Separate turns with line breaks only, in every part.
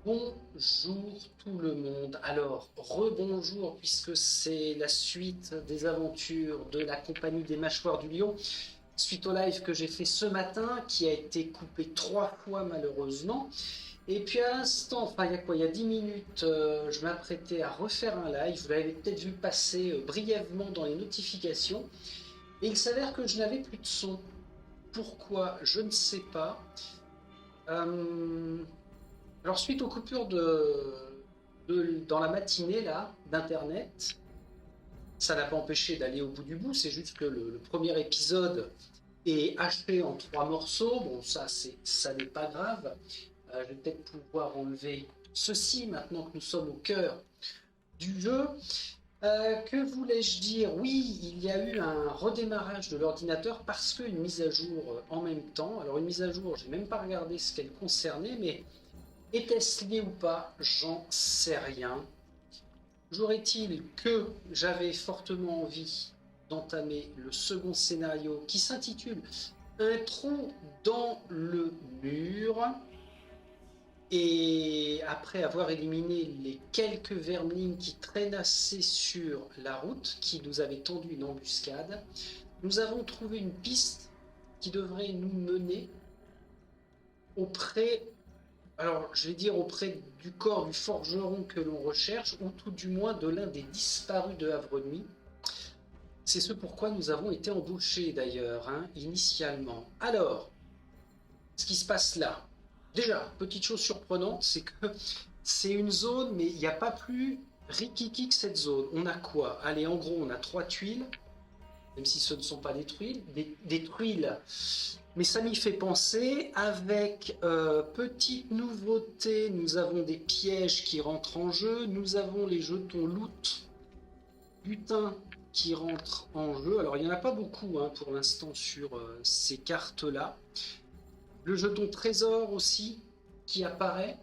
Bonjour tout le monde. Alors, rebonjour puisque c'est la suite des aventures de la Compagnie des Mâchoires du Lion, suite au live que j'ai fait ce matin, qui a été coupé 3 fois malheureusement. Et puis à l'instant, enfin il y a quoi, il y a 10 minutes, je m'apprêtais à refaire un live. Vous l'avez peut-être vu passer brièvement dans les notifications. Et il s'avère que je n'avais plus de son. Pourquoi? Je ne sais pas. Euh, Alors, suite aux coupures dans la matinée là d'internet, ça n'a pas empêché d'aller au bout du bout. C'est juste que le premier épisode est haché en 3 morceaux. Bon, ça n'est pas grave. Je vais peut-être pouvoir enlever ceci maintenant que nous sommes au cœur du jeu. Que voulais-je dire? Oui, il y a eu un redémarrage de l'ordinateur parce qu'une mise à jour en même temps. Alors une mise à jour, j'ai même pas regardé ce qu'elle concernait, mais était-ce lié ou pas? J'en sais rien. Jour est-il que j'avais fortement envie d'entamer le second scénario qui s'intitule Un trou dans le mur. Et après avoir éliminé les quelques vermines qui traînassaient sur la route, qui nous avaient tendu une embuscade, nous avons trouvé une piste qui devrait nous mener auprès, alors je vais dire auprès du corps du forgeron que l'on recherche, ou tout du moins de l'un des disparus de Havre-Nuit. C'est ce pourquoi nous avons été embauchés d'ailleurs, initialement. Alors, ce qui se passe là, déjà, petite chose surprenante, c'est que c'est une zone, mais il n'y a pas plus rikiki que cette zone. On a quoi? Allez, en gros, on a 3 tuiles, même si ce ne sont pas des tuiles, mais ça m'y fait penser. Avec petite nouveauté, nous avons des pièges qui rentrent en jeu, nous avons les jetons loot, butin qui rentrent en jeu. Alors il n'y en a pas beaucoup pour l'instant sur ces cartes-là. Le jeton trésor aussi qui apparaît.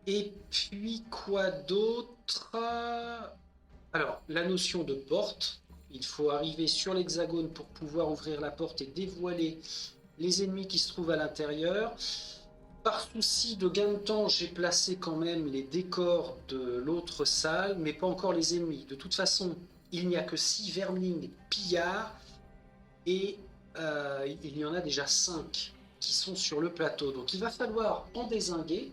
Et puis quoi d'autre? Alors, la notion de porte. Il faut arriver sur l'hexagone pour pouvoir ouvrir la porte et dévoiler les ennemis qui se trouvent à l'intérieur. Par souci de gain de temps, j'ai placé quand même les décors de l'autre salle, mais pas encore les ennemis. De toute façon, il n'y a que 6 vermlings pillards et il y en a déjà 5 qui sont sur le plateau. Donc il va falloir en dézinguer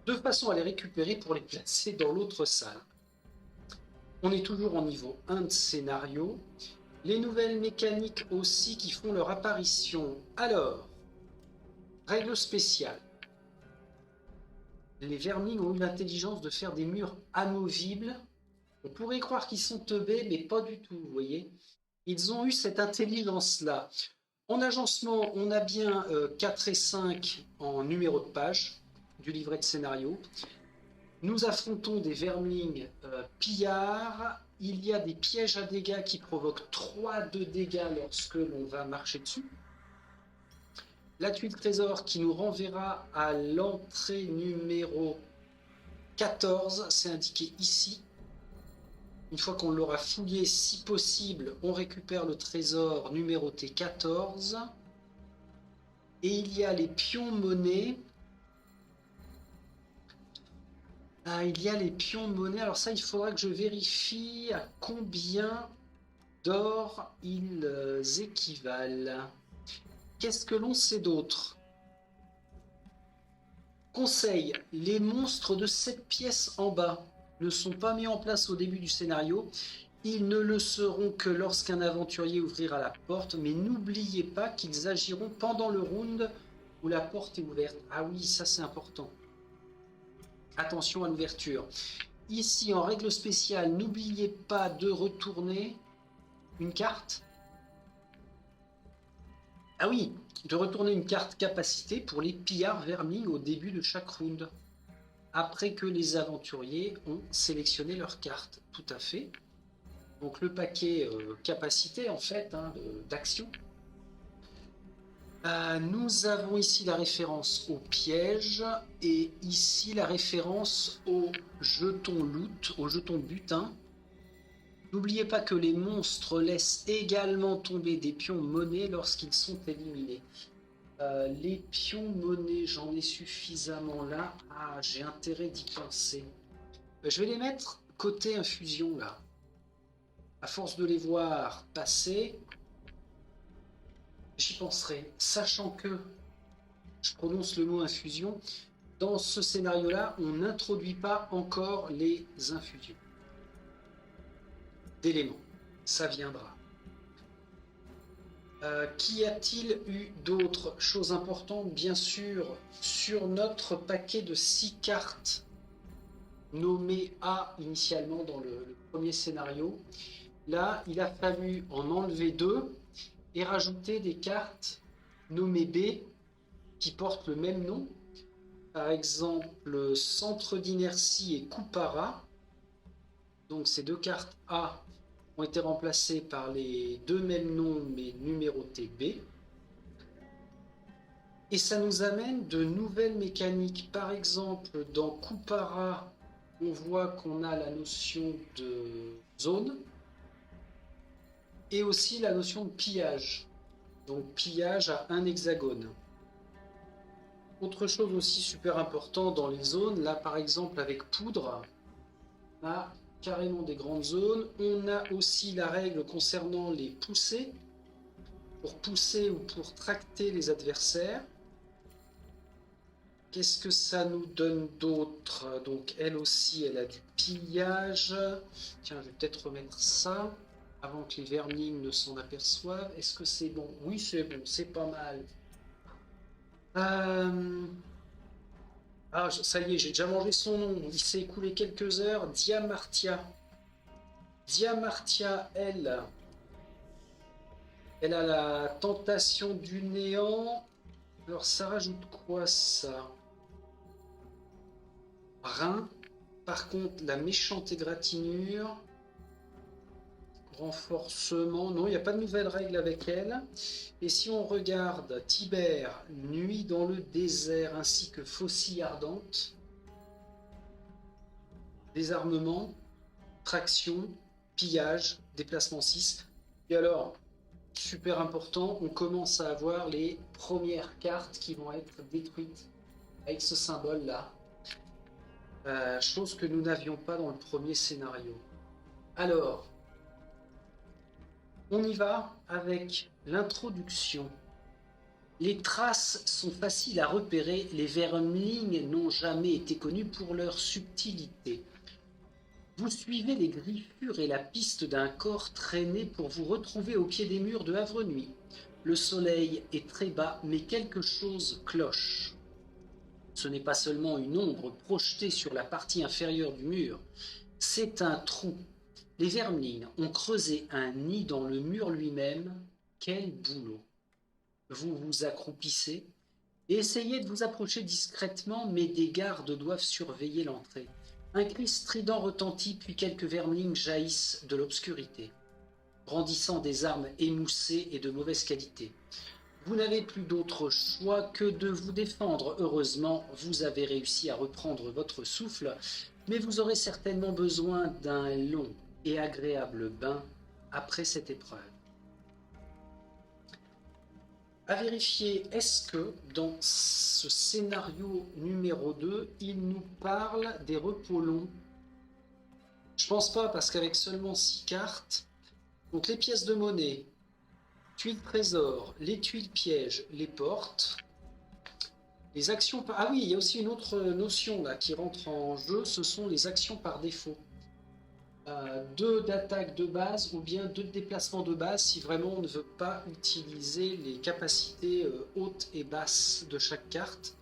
de façon à les récupérer pour les placer dans l'autre salle. On est toujours en niveau 1 de scénario. Les nouvelles mécaniques aussi qui font leur apparition. Alors, règle spéciale. Les vermines ont eu l'intelligence de faire des murs amovibles. On pourrait croire qu'ils sont teubés, mais pas du tout, vous voyez. Ils ont eu cette intelligence-là. En agencement, on a bien 4 et 5 en numéro de page du livret de scénario. Nous affrontons des vermlings pillards. Il y a des pièges à dégâts qui provoquent 3 de dégâts lorsque l'on va marcher dessus. La tuile trésor qui nous renverra à l'entrée numéro 14, c'est indiqué ici. Une fois qu'on l'aura fouillé, si possible, on récupère le trésor numéroté 14. Et il y a les pions monnaie. Il y a les pions de monnaie. Alors ça, il faudra que je vérifie à combien d'or ils équivalent. Qu'est-ce que l'on sait d'autre? Conseil, les monstres de cette pièce en bas ne sont pas mis en place au début du scénario. Ils ne le seront que lorsqu'un aventurier ouvrira la porte, mais n'oubliez pas qu'ils agiront pendant le round où la porte est ouverte. Ah oui, ça c'est important. Attention à l'ouverture. Ici, en règle spéciale, n'oubliez pas de retourner une carte. Ah oui, de retourner une carte capacité pour les pillards vermilles au début de chaque round. Après que les aventuriers ont sélectionné leur carte. Tout à fait. Donc le paquet capacité en fait d'action. Nous avons ici la référence au piège et ici la référence au jeton loot, au jeton butin. N'oubliez pas que les monstres laissent également tomber des pions monnaie lorsqu'ils sont éliminés. Les pions monnaie, j'en ai suffisamment là. Ah, j'ai intérêt d'y penser. Je vais les mettre côté infusion là. À force de les voir passer, j'y penserai. Sachant que, je prononce le mot infusion, dans ce scénario-là, on n'introduit pas encore les infusions d'éléments. Ça viendra. Qu'y a-t-il eu d'autres choses importantes? Bien sûr, sur notre paquet de 6 cartes nommées A initialement dans le premier scénario, là, il a fallu en enlever 2 et rajouter des cartes nommées B qui portent le même nom. Par exemple, Centre d'inertie et Kupara. Donc ces 2 cartes A ont été remplacées par les 2 mêmes noms mais numérotées B. Et ça nous amène de nouvelles mécaniques. Par exemple, dans Kupara, on voit qu'on a la notion de zone et aussi la notion de pillage. Donc pillage à un hexagone. Autre chose aussi super important dans les zones, là par exemple avec poudre, on a carrément des grandes zones. On a aussi la règle concernant les poussées, pour pousser ou pour tracter les adversaires. Qu'est-ce que ça nous donne d'autre? Donc elle aussi, elle a du pillage. Tiens, je vais peut-être remettre ça avant que les vermines ne s'en aperçoivent. Est-ce que c'est bon? Oui, c'est bon, c'est pas mal. Ah, ça y est, j'ai déjà mangé son nom. Il s'est écoulé quelques heures. Diamartia. Diamartia, elle a la tentation du néant. Alors, ça rajoute quoi, ça? Rein. Par contre, la méchante égratignure. Renforcement. Non, il n'y a pas de nouvelles règles avec elle. Et si on regarde Tibère, Nuit dans le désert, ainsi que Faucille ardente. Désarmement, traction, pillage, déplacement 6. Et alors, super important, on commence à avoir les premières cartes qui vont être détruites avec ce symbole-là. Chose que nous n'avions pas dans le premier scénario. Alors, on y va avec l'introduction. Les traces sont faciles à repérer, les vermilings n'ont jamais été connus pour leur subtilité. Vous suivez les griffures et la piste d'un corps traîné pour vous retrouver au pied des murs de Havre-Nuit. Le soleil est très bas, mais quelque chose cloche. Ce n'est pas seulement une ombre projetée sur la partie inférieure du mur, c'est un trou. Les vermilines ont creusé un nid dans le mur lui-même. Quel boulot! Vous vous accroupissez et essayez de vous approcher discrètement, mais des gardes doivent surveiller l'entrée. Un cri strident retentit, puis quelques vermilings jaillissent de l'obscurité, brandissant des armes émoussées et de mauvaise qualité. Vous n'avez plus d'autre choix que de vous défendre. Heureusement, vous avez réussi à reprendre votre souffle, mais vous aurez certainement besoin d'un long et agréable bain après cette épreuve. À vérifier, est-ce que dans ce scénario numéro 2, il nous parle des repos longs? Je pense pas, parce qu'avec seulement 6 cartes, donc les pièces de monnaie, tuiles trésor, les tuiles pièges, les portes, les actions par... Ah oui, il y a aussi une autre notion là qui rentre en jeu, ce sont les actions par défaut. 2 d'attaque de base ou bien 2 de déplacement de base si vraiment on ne veut pas utiliser les capacités hautes et basses de chaque carte.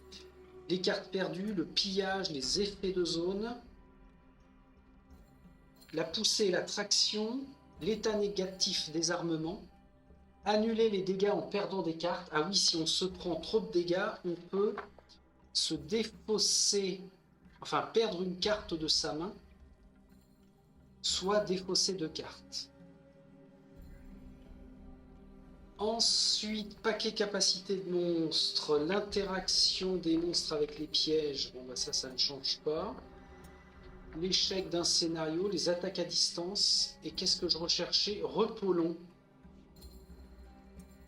Les cartes perdues, le pillage, les effets de zone, la poussée, la traction, l'état négatif des armements, annuler les dégâts en perdant des cartes. Ah oui, si on se prend trop de dégâts, on peut se défausser, enfin perdre une carte de sa main, soit défausser 2 cartes. Ensuite, paquet capacité de monstres, l'interaction des monstres avec les pièges, bon bah ça ne change pas. L'échec d'un scénario, les attaques à distance, et qu'est-ce que je recherchais? Repos long.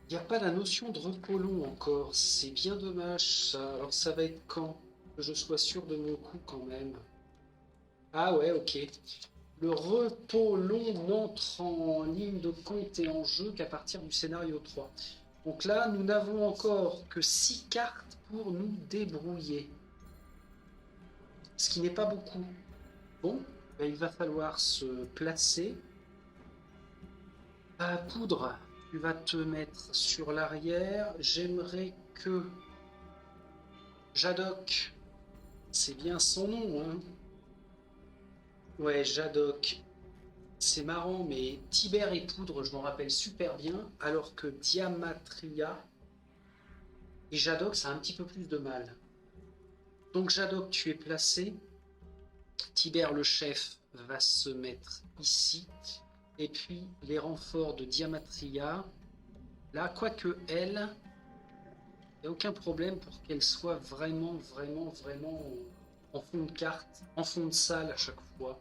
Il n'y a pas la notion de repos long encore. C'est bien dommage ça. Alors ça va être quand? Que je sois sûr de mon coup quand même. Ah ouais, ok. Le repos long n'entre en ligne de compte et en jeu qu'à partir du scénario 3. Donc là, nous n'avons encore que 6 cartes pour nous débrouiller. Ce qui n'est pas beaucoup. Bon, ben, il va falloir se placer. Poudre, tu vas te mettre sur l'arrière. J'aimerais que Jadok, c'est bien son nom, hein. Ouais, Jadok. C'est marrant, mais Tibère et Poudre, je m'en rappelle super bien, alors que Diamatria et Jadok, ça a un petit peu plus de mal. Donc Jadok, tu es placé. Tibère, le chef, va se mettre ici. Et puis les renforts de Diamatria. Là, quoique elle, il n'y a aucun problème pour qu'elle soit vraiment en fond de carte, en fond de salle à chaque fois.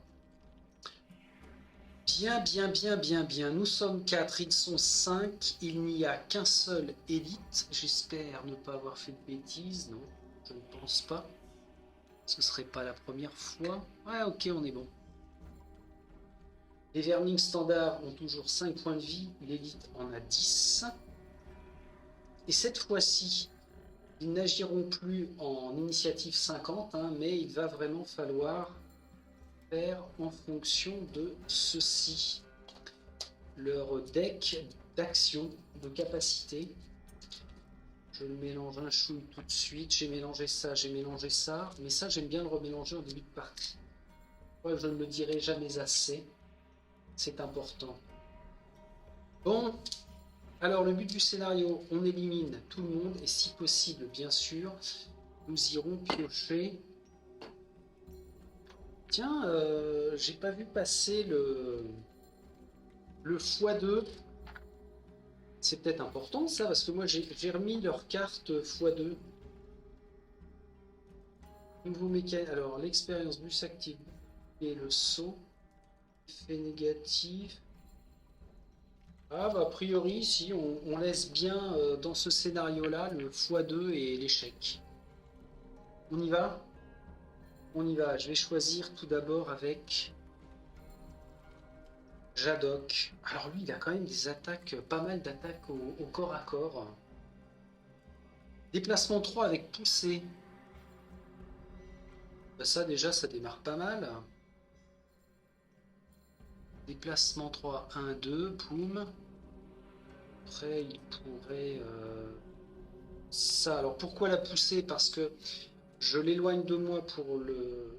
Bien. Nous sommes 4, ils sont 5. Il n'y a qu'un seul élite. J'espère ne pas avoir fait de bêtises. Non, je ne pense pas. Ce serait pas la première fois. Ouais, ok, on est bon. Les Vermings standards ont toujours 5 points de vie. L'élite en a 10. Et cette fois-ci, ils n'agiront plus en initiative 50, hein, mais il va vraiment falloir faire en fonction de ceci. Leur deck d'action, de capacité. Je le mélange un chouille tout de suite. J'ai mélangé ça. Mais ça, j'aime bien le remélanger en début de partie. Ouais, je ne le dirai jamais assez. C'est important. Bon, alors le but du scénario, on élimine tout le monde. Et si possible, bien sûr, nous irons piocher. Tiens, j'ai pas vu passer le x2. C'est peut-être important ça, parce que moi j'ai remis leur carte x2. Nouveau mécanique. Alors, l'expérience bus active et le saut. Effet négatif. Ah, bah, a priori, si, on laisse bien dans ce scénario-là le x2 et l'échec. On y va? On y va. Je vais choisir tout d'abord avec Jadok. Alors lui, il a quand même des attaques, pas mal d'attaques au corps à corps. Déplacement 3 avec poussée. Bah ça déjà, ça démarre pas mal. Déplacement 3, 1, 2, poum. Après, il pourrait... ça, alors pourquoi la pousser? Parce que je l'éloigne de moi pour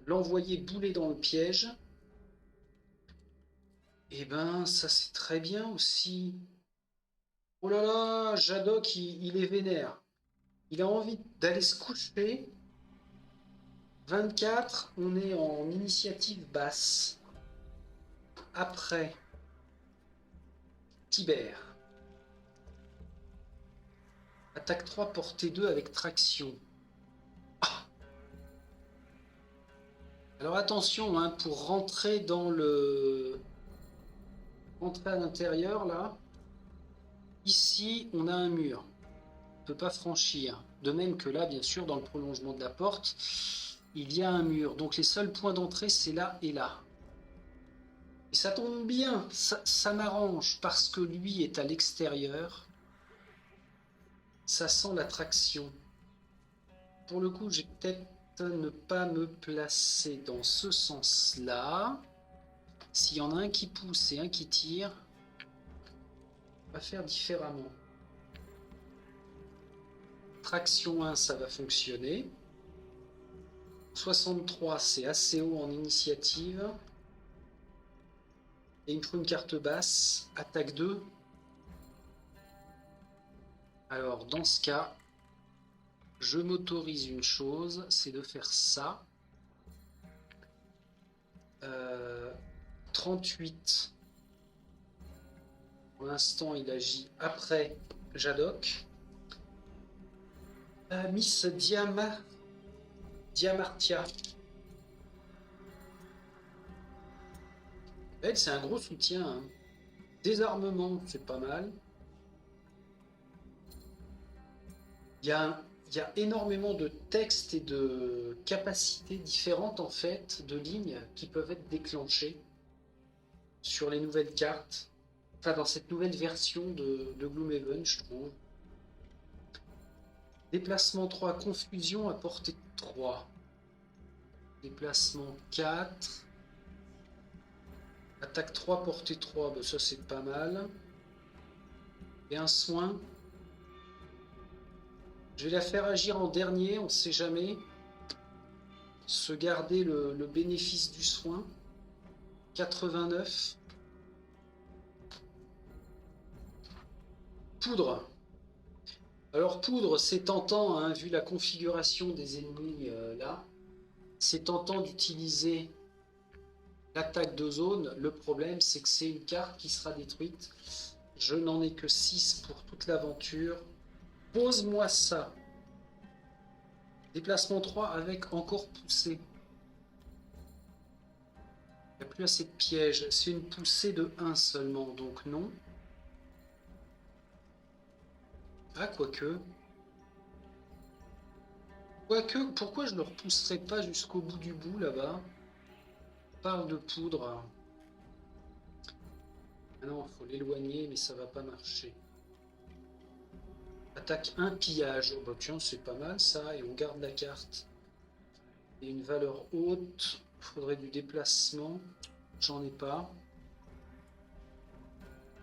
l'envoyer bouler dans le piège. Et ben, ça c'est très bien aussi. Oh là là, Jadok, il est vénère. Il a envie d'aller se coucher. 24, on est en initiative basse. Après, Tibère. Attaque 3, portée 2 avec traction. Ah, alors attention, hein, pour rentrer dans le... Rentrer à l'intérieur, là. Ici, on a un mur. On ne peut pas franchir. De même que là, bien sûr, dans le prolongement de la porte, il y a un mur. Donc les seuls points d'entrée, c'est là et là. Et ça tombe bien, ça m'arrange, parce que lui est à l'extérieur. Ça sent l'attraction. Pour le coup, j'ai peut-être ne pas me placer dans ce sens-là. S'il y en a un qui pousse et un qui tire, on va faire différemment. Traction 1, ça va fonctionner. 63, c'est assez haut en initiative. Et il me faut une carte basse. Attaque 2. Alors, dans ce cas, je m'autorise une chose, c'est de faire ça. 38. Pour l'instant, il agit après Jadok. Miss Diamartia. Elle, c'est un gros soutien, hein. Désarmement, c'est pas mal. Il y a énormément de textes et de capacités différentes en fait, de lignes qui peuvent être déclenchées sur les nouvelles cartes. Enfin, dans cette nouvelle version de Gloomhaven, je trouve. Déplacement 3, confusion à portée 3. Déplacement 4. Attaque 3, portée 3. Ben, ça, c'est pas mal. Et un soin. Je vais la faire agir en dernier, on sait jamais. Se garder le bénéfice du soin. 89. Poudre. Alors poudre, c'est tentant, hein, vu la configuration des ennemis là. C'est tentant d'utiliser l'attaque de zone. Le problème, c'est que c'est une carte qui sera détruite. Je n'en ai que 6 pour toute l'aventure. Pose-moi ça. Déplacement 3 avec encore poussée. Il n'y a plus assez de pièges. C'est une poussée de 1 seulement, donc non. Ah, quoique. Quoique, pourquoi je ne le repousserai pas jusqu'au bout du bout, là-bas? Parle de poudre. Ah non, il faut l'éloigner, mais ça va pas marcher. Attaque 1, pillage. Oh, bah tiens, c'est pas mal, ça. Et on garde la carte. Et une valeur haute. Il faudrait du déplacement. J'en ai pas.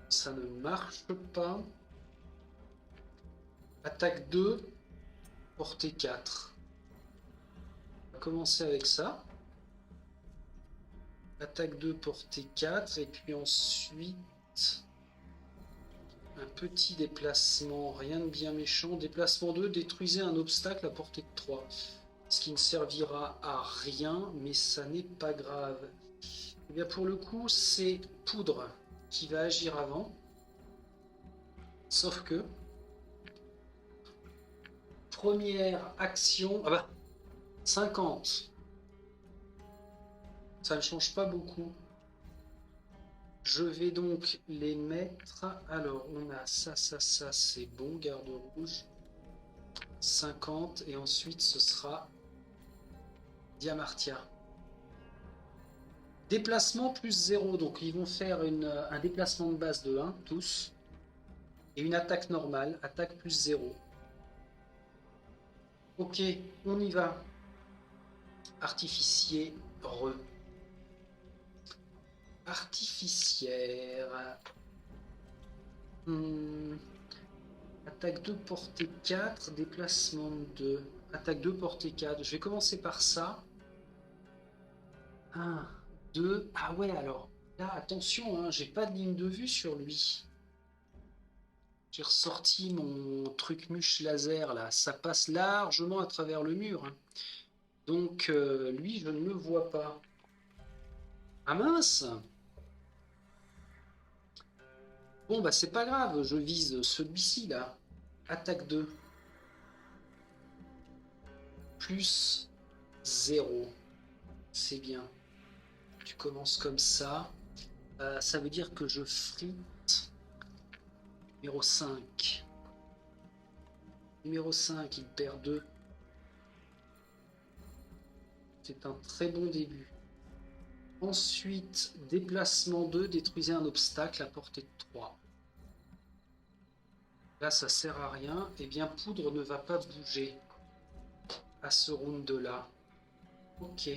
Ça ne marche pas. Attaque 2, portée 4. On va commencer avec ça. Attaque 2, portée 4. Et puis ensuite, un petit déplacement, rien de bien méchant. Déplacement 2, détruisez un obstacle à portée de 3. Ce qui ne servira à rien, mais ça n'est pas grave. Et bien pour le coup, c'est poudre qui va agir avant. Sauf que première action, ah bah 50. Ça ne change pas beaucoup. Je vais donc les mettre. Alors on a ça, c'est bon, garde rouge. 50 et ensuite ce sera Diamartia. Déplacement plus 0, donc ils vont faire un déplacement de base de 1 tous. Et une attaque normale, attaque plus 0. Ok, on y va. Artificier, Artificière. Attaque 2, portée 4, déplacement 2. Attaque 2, portée 4. Je vais commencer par ça. 1, 2. Ah ouais, alors là, attention, hein, j'ai pas de ligne de vue sur lui. J'ai ressorti mon truc mûche laser là, ça passe largement à travers le mur. Hein. Donc lui, je ne le vois pas. Ah mince! Bon bah c'est pas grave, je vise celui-ci là. Attaque 2. Plus 0. C'est bien. Tu commences comme ça. Ça veut dire que je frite. Numéro 5. Numéro 5, il perd 2. C'est un très bon début. Ensuite, déplacement 2, détruisez un obstacle à portée de 3. Là, ça sert à rien. Eh bien, poudre ne va pas bouger à ce round-là. Ok.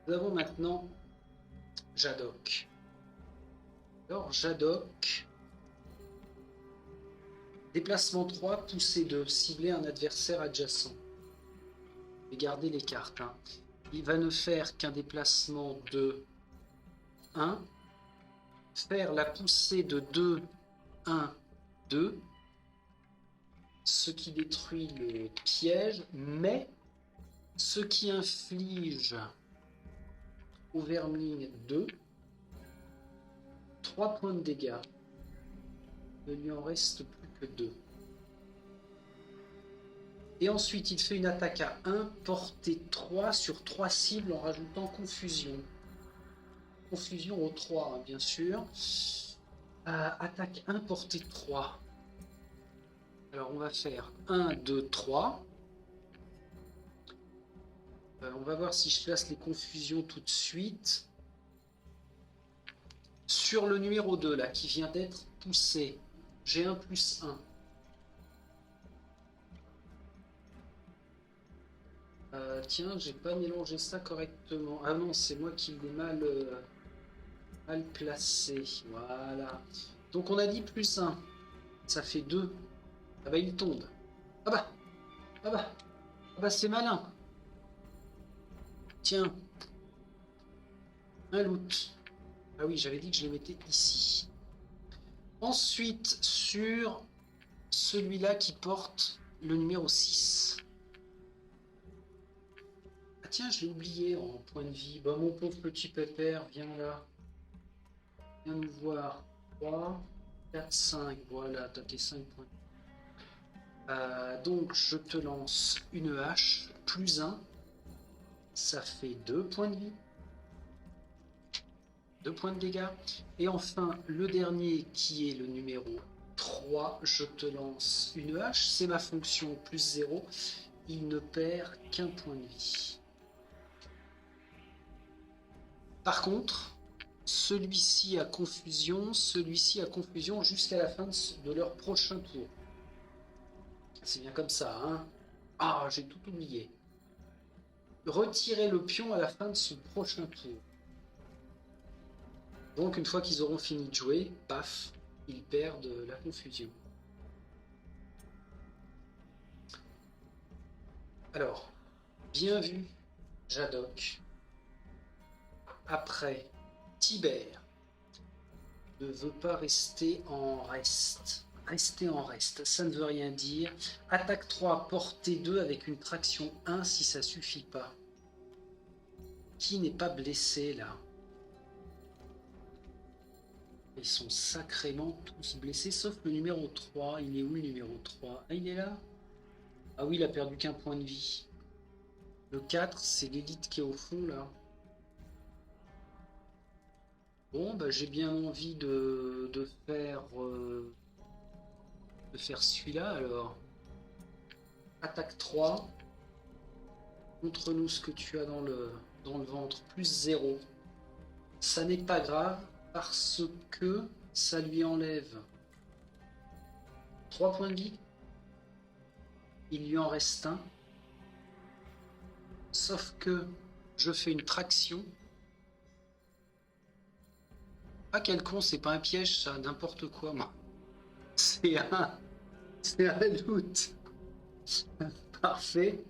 Nous avons maintenant Jadok. Alors, Jadok. Déplacement 3, poussée 2, cibler un adversaire adjacent. Et garder les cartes. Hein. Il va ne faire qu'un déplacement de 1. Faire la poussée de 2, 1, 2. Ce qui détruit le piège, mais ce qui inflige au vermine 2. 3 points de dégâts. Il ne lui en reste plus que 2. Et ensuite, il fait une attaque à 1, portée 3 sur 3 cibles en rajoutant confusion. Confusion au 3, hein, bien sûr. Attaque 1, portée 3. Alors on va faire 1, 2, 3. On va voir si je place les confusions tout de suite. Sur le numéro 2, là, qui vient d'être poussé, j'ai 1 plus 1. Tiens, j'ai pas mélangé ça correctement. Ah non, c'est moi qui l'ai mal placé. Voilà. Donc on a dit plus 1. Ça fait 2. Ah bah il tombe. Ah bah. Ah bah. Ah bah c'est malin. Tiens. Un loot. Ah oui, j'avais dit que je les mettais ici. Ensuite, sur celui-là qui porte le numéro 6. Ah tiens, je l'ai oublié en point de vie. Bah mon pauvre petit pépère, viens là. Viens nous voir. 3, 4, 5. Voilà, t'as tes 5 points. Donc je te lance une hache, plus 1. Ça fait 2 points de vie. 2 points de dégâts. Et enfin, le dernier qui est le numéro 3, je te lance une hache. C'est ma fonction, plus 0. Il ne perd qu'un point de vie. Par contre, celui-ci a confusion jusqu'à la fin de leur prochain tour. C'est bien comme ça, hein? Ah, j'ai tout oublié. Retirer le pion à la fin de son prochain tour. Donc, une fois qu'ils auront fini de jouer, paf, ils perdent la confusion. Alors, bien vu, Jadok. Après, Tibère ne veut pas rester en reste. Rester en reste, ça ne veut rien dire. Attaque 3, portée 2 avec une traction 1 si ça suffit pas. Qui n'est pas blessé là? Ils sont sacrément tous blessés, sauf le numéro 3. Il est où le numéro 3? Ah, il est là? Ah oui, il a perdu qu'un point de vie. Le 4, c'est l'élite qui est au fond là. Bon, bah j'ai bien envie de faire celui-là alors. Attaque 3. Montre-nous ce que tu as dans le ventre. Plus 0. Ça n'est pas grave parce que ça lui enlève 3 points de vie. Il lui en reste un. Sauf que je fais une traction. Ah quel con, c'est pas un piège ça, n'importe quoi moi. C'est un loot. Parfait.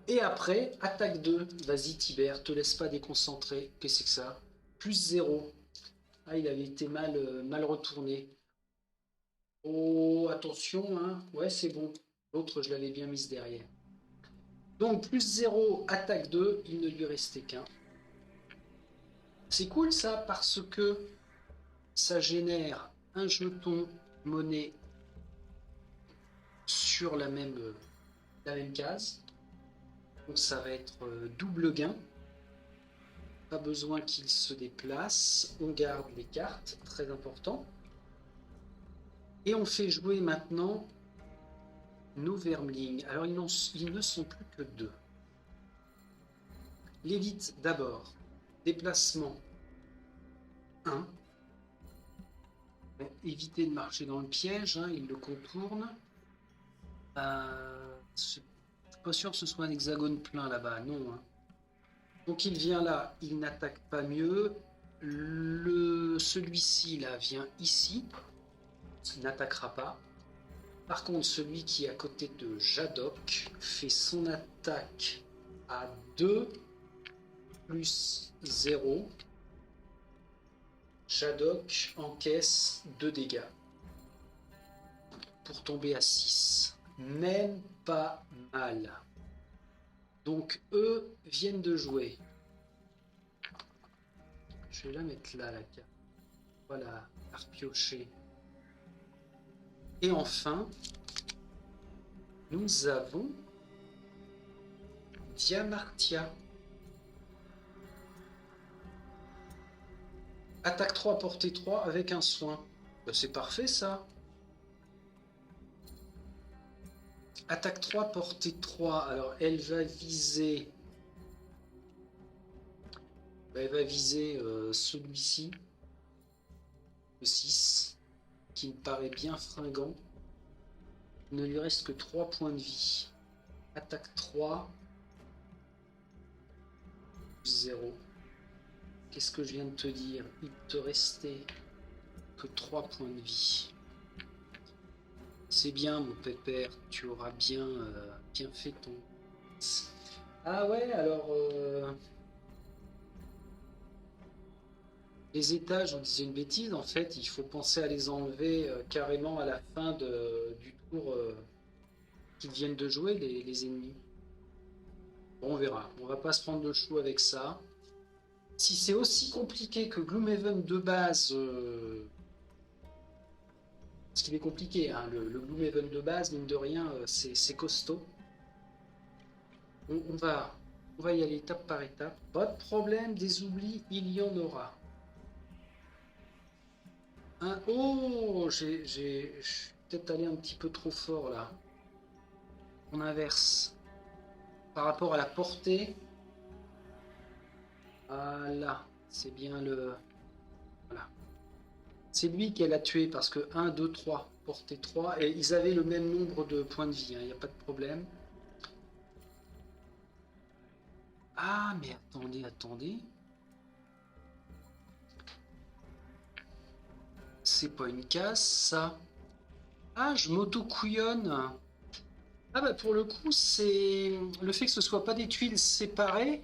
Et après, attaque 2. Vas-y Tibère, te laisse pas déconcentrer. Qu'est-ce que c'est que ça? Plus 0. Ah, il avait été mal retourné. Oh, attention, hein. Ouais, c'est bon. L'autre, je l'avais bien mise derrière. Donc, plus 0, attaque 2. Il ne lui restait qu'un. C'est cool ça, parce que ça génère un jeton monnaie sur la même case. Donc, ça va être double gain. Pas besoin qu'il se déplace. On garde les cartes, très important. Et on fait jouer maintenant nos vermlings. Alors, ils ne sont plus que 2. L'élite d'abord. Déplacement 1. Éviter de marcher dans le piège, hein, il le contourne. Je suis pas sûr que ce soit un hexagone plein là-bas, non. Hein. Donc il vient là, il n'attaque pas mieux. Celui-ci là vient ici, il n'attaquera pas. Par contre, celui qui est à côté de Jadok fait son attaque à 2 plus 0. Jadok encaisse 2 dégâts pour tomber à 6. Même pas mal. Donc eux viennent de jouer. Je vais la mettre là, la carte. Voilà, la repiocher. Et enfin, nous avons Diamartia. Attaque 3, portée 3 avec un soin. Ben, c'est parfait ça. Attaque 3, portée 3. Alors, elle va viser... Elle va viser celui-ci, le 6, qui me paraît bien fringant. Il ne lui reste que 3 points de vie. Attaque 3. 0. Qu'est-ce que je viens de te dire? Il te restait que 3 points de vie. C'est bien, mon pépère, tu auras bien, bien fait ton... Ah ouais, alors... les étages, on disait une bêtise, en fait, il faut penser à les enlever carrément à la fin du tour qu'ils viennent de jouer, les ennemis. Bon, on verra, on va pas se prendre le chou avec ça. Si c'est aussi compliqué que Gloomhaven de base... parce qu'il est compliqué, hein, le Gloomhaven de base, mine de rien, c'est costaud. On va y aller étape par étape. Pas de problème, des oublis, il y en aura. Oh, je suis peut-être allé un petit peu trop fort là. On inverse. Par rapport à la portée. Voilà, c'est bien le... Voilà. C'est lui qui l'a tué parce que 1, 2, 3, portée 3. Et ils avaient le même nombre de points de vie, il n'y a pas de problème. Ah, mais attendez. C'est pas une casse, ça. Ah, je m'auto-couillonne. Ah bah pour le coup, c'est... Le fait que ce soit pas des tuiles séparées,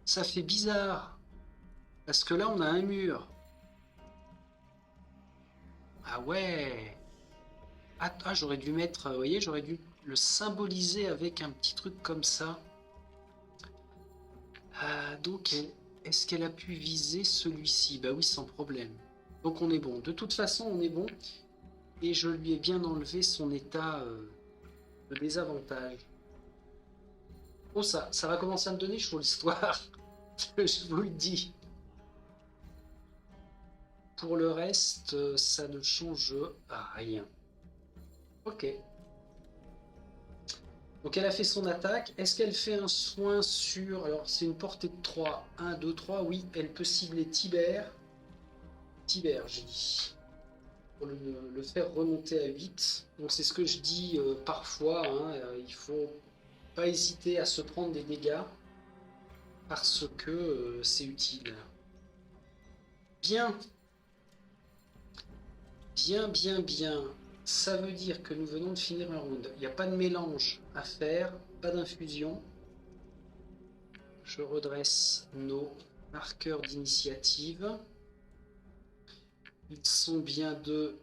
ça fait bizarre. Parce que là, on a un mur. Ah ouais. Ah, j'aurais dû mettre... Vous voyez, j'aurais dû le symboliser avec un petit truc comme ça. Donc, est-ce qu'elle a pu viser celui-ci? Bah oui, sans problème. Donc on est bon. De toute façon, on est bon. Et je lui ai bien enlevé son état de désavantage. Oh, ça va commencer à me donner chaud l'histoire. Je vous le dis. Pour le reste, ça ne change rien. Ok. Donc elle a fait son attaque. Est-ce qu'elle fait un soin sur... Alors c'est une portée de 3. 1, 2, 3. Oui, elle peut cibler Tibère. Tibère, j'ai dit. Pour le faire remonter à 8. Donc c'est ce que je dis parfois. Hein, il faut pas hésiter à se prendre des dégâts. Parce que c'est utile. Bien. Bien. Ça veut dire que nous venons de finir un round. Il n'y a pas de mélange à faire, pas d'infusion. Je redresse nos marqueurs d'initiative. Ils sont bien 2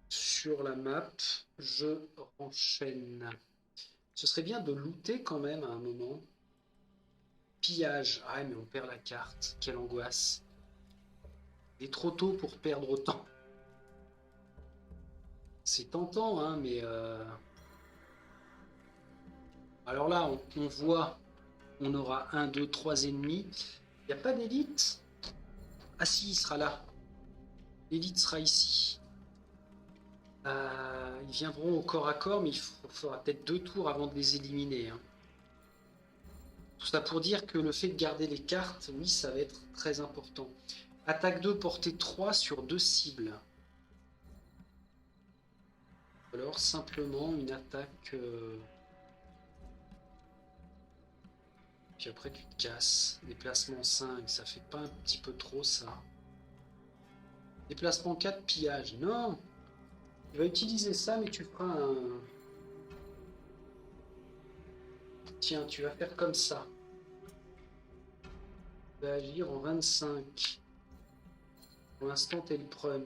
sur la map. Je enchaîne. Ce serait bien de looter quand même à un moment. Pillage. Ah mais on perd la carte. Quelle angoisse. Il est trop tôt pour perdre autant. C'est tentant, hein, mais... Alors là, on voit, on aura 1, 2, 3 ennemis. Il n'y a pas d'élite? Ah si, il sera là. L'élite sera ici. Ils viendront au corps à corps, mais il faudra peut-être 2 tours avant de les éliminer. Hein. Tout ça pour dire que le fait de garder les cartes, oui, ça va être très important. Attaque 2, portée 3 sur 2 cibles. Alors simplement une attaque... Puis après tu te casses. Déplacement 5, ça fait pas un petit peu trop ça? Déplacement 4, pillage. Non! Tu vas utiliser ça, mais tu feras un... Tiens, tu vas faire comme ça. Tu vas agir en 25. Pour l'instant, t'es le Prums.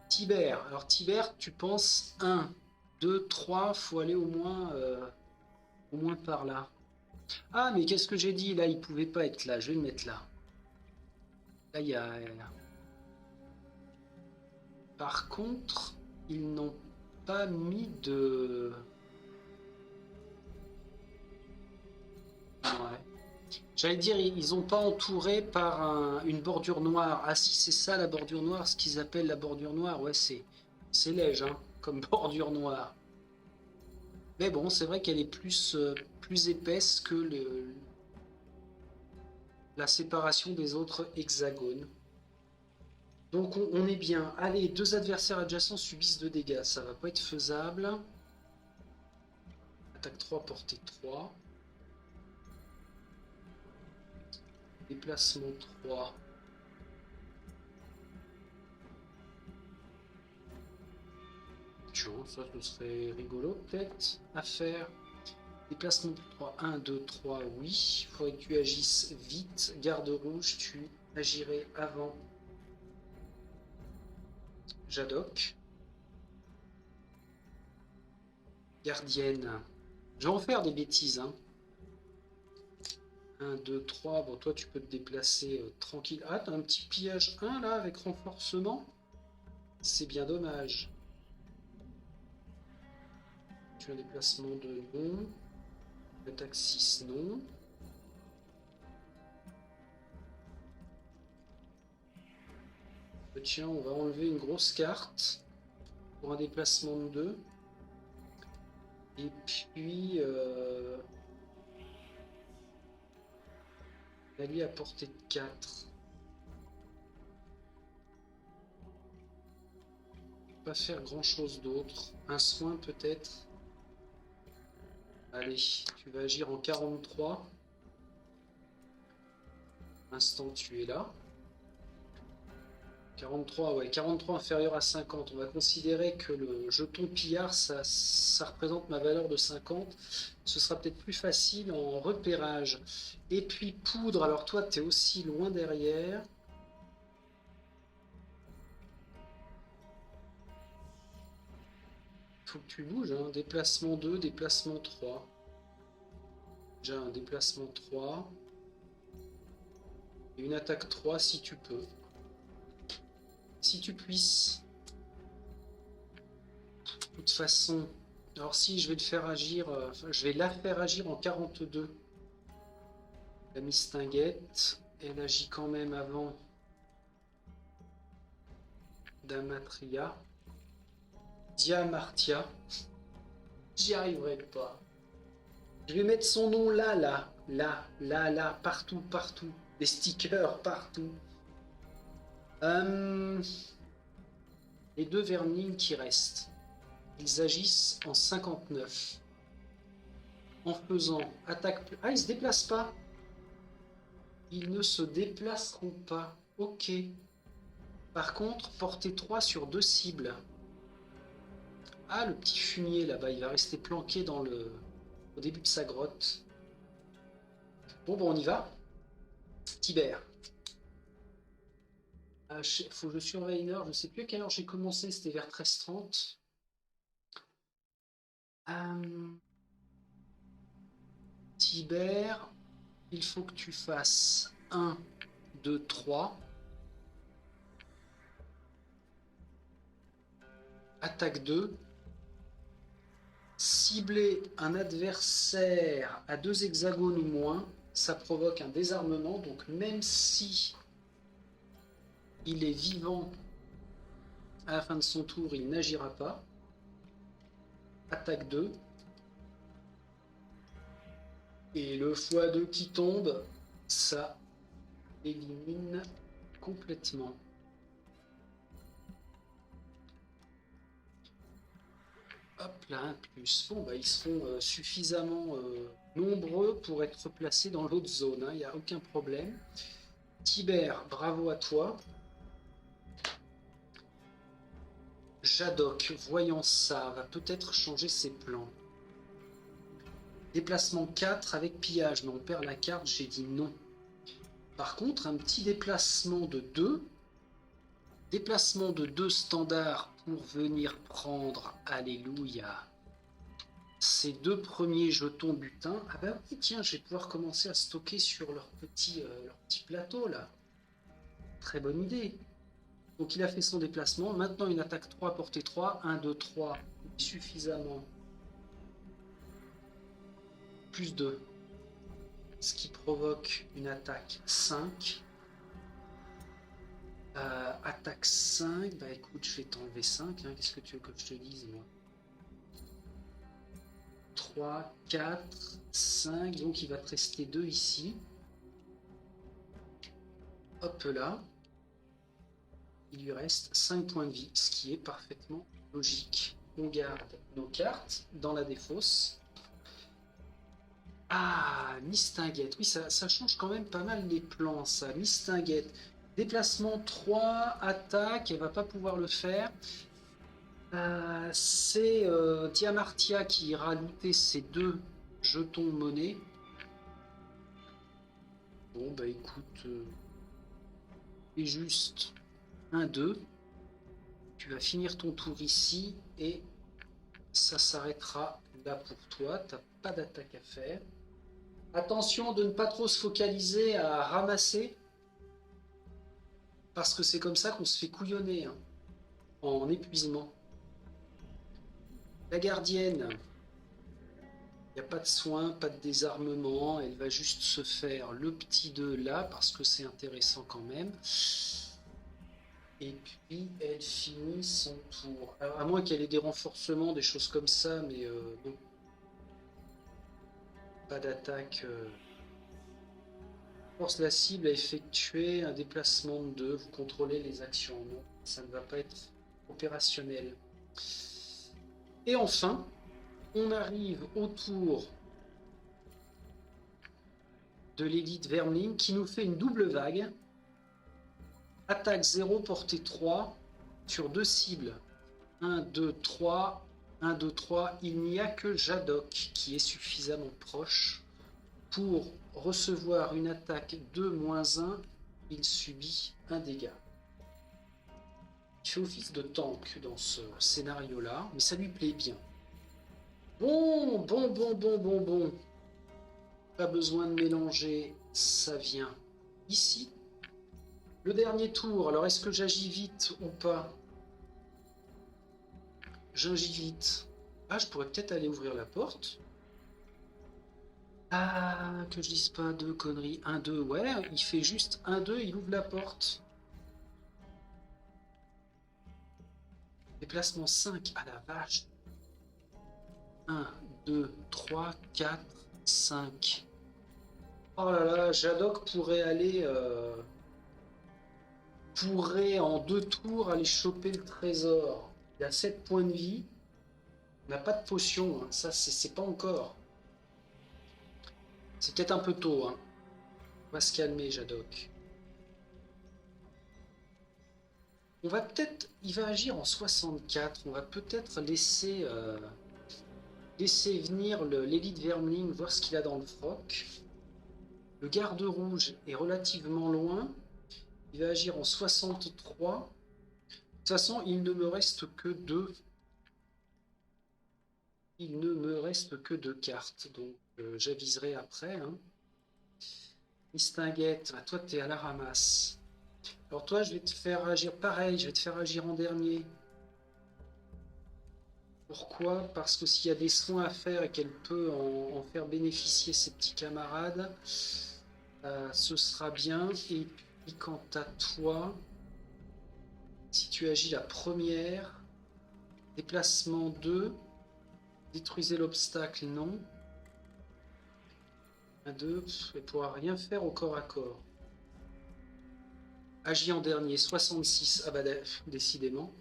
Tibère. Alors Tibère, tu penses 1, 2, 3, faut aller au moins par là. Ah, mais qu'est-ce que j'ai dit? Là, il pouvait pas être là. Je vais le mettre là. Là, il y a... Par contre, ils n'ont pas mis de... Ouais. J'allais dire, ils n'ont pas entouré par une bordure noire. Ah si, c'est ça la bordure noire, ce qu'ils appellent la bordure noire. Ouais, c'est léger, hein, comme bordure noire. Mais bon, c'est vrai qu'elle est plus épaisse que la séparation des autres hexagones. Donc on est bien. Allez, deux adversaires adjacents subissent 2 dégâts. Ça va pas être faisable. Attaque 3, portée 3. Déplacement 3. Tiens, ça ce serait rigolo peut-être à faire. Déplacement 3, 1, 2, 3, oui. Il faudrait que tu agisses vite. Garde rouge, tu agirais avant Jadok. Gardienne. Je vais en faire des bêtises. Hein. 1, 2, 3. Bon, toi, tu peux te déplacer tranquille. Ah, t'as un petit pillage 1 là avec renforcement. C'est bien dommage. Tu as un déplacement de non. Attaque 6, non. Tiens, on va enlever une grosse carte pour un déplacement de 2. Et puis, on a lui à portée de 4. Pas faire grand chose d'autre. Un soin peut-être. Allez, tu vas agir en 43. Instant, tu es là. 43, ouais, 43 inférieur à 50. On va considérer que le jeton pillard, ça représente ma valeur de 50. Ce sera peut-être plus facile en repérage. Et puis poudre, alors toi, tu es aussi loin derrière. Faut que tu bouges, hein. Déplacement 2, déplacement 3. Déjà un déplacement 3. Et une attaque 3 si tu peux. Si tu puisses. De toute façon, alors si je vais le faire agir, je vais la faire agir en 42. La mistinguette, elle agit quand même avant Damatria. Diamartia. J'y arriverai pas. Je vais mettre son nom là, là, là, là, là, partout, partout. Des stickers partout. Les deux vermines qui restent. Ils agissent en 59. En faisant attaque... Ah, ils se déplacent pas. Ils ne se déplaceront pas. Ok. Par contre, portée 3 sur 2 cibles. Ah, le petit fumier là-bas, il va rester planqué au début de sa grotte. Bon, on y va. Tibère. Faut que je surveille une heure. Je ne sais plus à quelle heure j'ai commencé. C'était vers 13h30. Tibère, il faut que tu fasses 1, 2, 3. Attaque 2. Cibler un adversaire à 2 hexagones ou moins, ça provoque un désarmement. Donc même si il est vivant à la fin de son tour, il n'agira pas. Attaque 2. Et le x2 qui tombe, ça élimine complètement. Hop là, un plus. Bon, bah, ils seront suffisamment nombreux pour être placés dans l'autre zone. Il n'y a aucun problème. Tibère, bravo à toi. Jadok, voyant ça, va peut-être changer ses plans. Déplacement 4 avec pillage, mais on perd la carte, j'ai dit non. Par contre, un petit déplacement de 2. Déplacement de 2 standards pour venir prendre, alléluia, ces 2 premiers jetons butin. Ah bah oui, tiens, je vais pouvoir commencer à stocker sur leur petit plateau là. Très bonne idée. Donc il a fait son déplacement. Maintenant une attaque 3, portée 3. 1, 2, 3. Suffisamment. Plus 2. Ce qui provoque une attaque 5. Attaque 5. Bah écoute, je vais t'enlever 5. Hein. Qu'est-ce que tu veux que je te dise, moi? 3, 4, 5. Donc il va te rester 2 ici. Hop là. Il lui reste 5 points de vie, ce qui est parfaitement logique. On garde nos cartes dans la défausse. Ah, Mistinguette. Oui, ça change quand même pas mal les plans, ça. Mistinguette. Déplacement 3, attaque, elle va pas pouvoir le faire. C'est Diamartia qui ira looter ces 2 jetons monnaie. Bon, bah écoute, c'est juste 1-2. Tu vas finir ton tour ici et ça s'arrêtera là pour toi. T'as pas d'attaque à faire. Attention de ne pas trop se focaliser à ramasser, parce que c'est comme ça qu'on se fait couillonner, hein, en épuisement. La gardienne, il n'y a pas de soin, pas de désarmement, elle va juste se faire le petit 2 là, parce que c'est intéressant quand même. Et puis elle finit son tour. Alors, à moins qu'elle ait des renforcements, des choses comme ça, mais non. Pas d'attaque. Force la cible à effectuer un déplacement de 2. Vous contrôlez les actions. Non, ça ne va pas être opérationnel. Et enfin, on arrive au tour de l'élite Vermling qui nous fait une double vague. Attaque 0, portée 3 sur 2 cibles. 1, 2, 3. 1, 2, 3. Il n'y a que Jadok qui est suffisamment proche pour recevoir une attaque 2-1. Il subit un dégât. Il fait office de tank dans ce scénario-là, mais ça lui plaît bien. Bon. Pas besoin de mélanger, ça vient ici. Le dernier tour, alors est-ce que j'agis vite ou pas? J'agis vite. Ah, je pourrais peut-être aller ouvrir la porte. Ah, que je dise pas de conneries. 1, 2, ouais, il fait juste 1, 2, il ouvre la porte. Déplacement 5, à la vache. 1, 2, 3, 4, 5. Oh là là, Jadok pourrait aller... pourrait en 2 tours aller choper le trésor. Il a 7 points de vie. On n'a pas de potion, hein. Ça c'est pas encore. C'est peut-être un peu tôt, hein. On va se calmer, Jadok. On va peut-être... Il va agir en 64. On va peut-être laisser venir l'élite Vermling, voir ce qu'il a dans le froc. Le garde rouge est relativement loin. Il va agir en 63. De toute façon, il ne me reste que 2. Il ne me reste que 2 cartes. Donc, j'aviserai après, hein. Mistinguette, toi, tu es à la ramasse. Alors toi, je vais te faire agir pareil. Je vais te faire agir en dernier. Pourquoi? Parce que s'il y a des soins à faire et qu'elle peut en faire bénéficier ses petits camarades, ce sera bien. Et puis quant à toi, si tu agis la première, déplacement 2, détruisez l'obstacle, non. 1, 2, elle ne pourra rien faire au corps à corps. Agis en dernier, 66, ah bah décidément.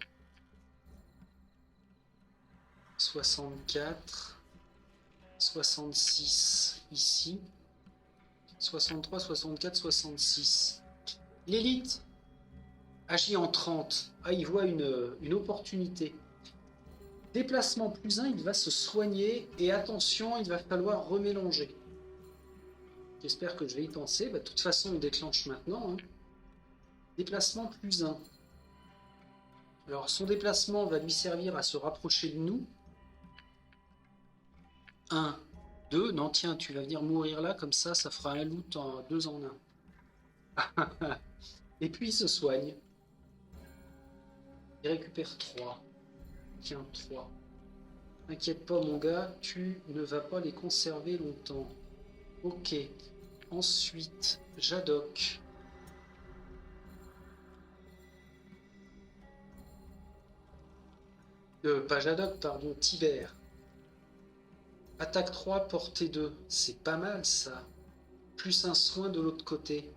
64, 66 ici, 63, 64, 66. L'élite agit en 30. Ah, il voit une opportunité. Déplacement plus 1, il va se soigner et attention, il va falloir remélanger. J'espère que je vais y penser. Bah, de toute façon, on déclenche maintenant, hein. Déplacement plus 1. Alors, son déplacement va lui servir à se rapprocher de nous. 1, 2. Non, tiens, tu vas venir mourir là, comme ça fera un loot en 2 en 1. Et puis, il se soigne. Il récupère 3. Tiens, 3. T'inquiète pas, mon gars, tu ne vas pas les conserver longtemps. Ok. Ensuite, Jadok. Pas Jadok, pardon, Tibère. Attaque 3, portée 2. C'est pas mal ça. Plus un soin de l'autre côté.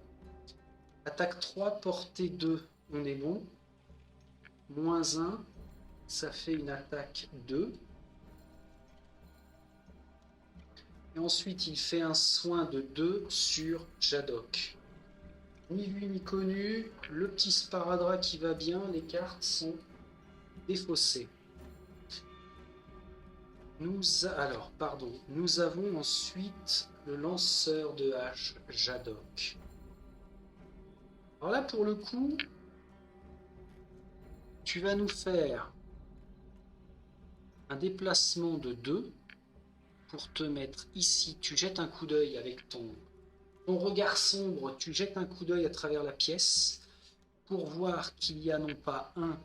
Attaque 3, portée 2. On est bon. Moins 1. Ça fait une attaque 2. Et ensuite, il fait un soin de 2 sur Jadok. Ni vu ni connu. Le petit sparadrap qui va bien. Les cartes sont défaussées. Nous avons ensuite le lanceur de hache, Jadok. Alors là, pour le coup, tu vas nous faire un déplacement de 2 pour te mettre ici. Tu jettes un coup d'œil avec ton regard sombre, tu jettes un coup d'œil à travers la pièce pour voir qu'il y a non pas 1,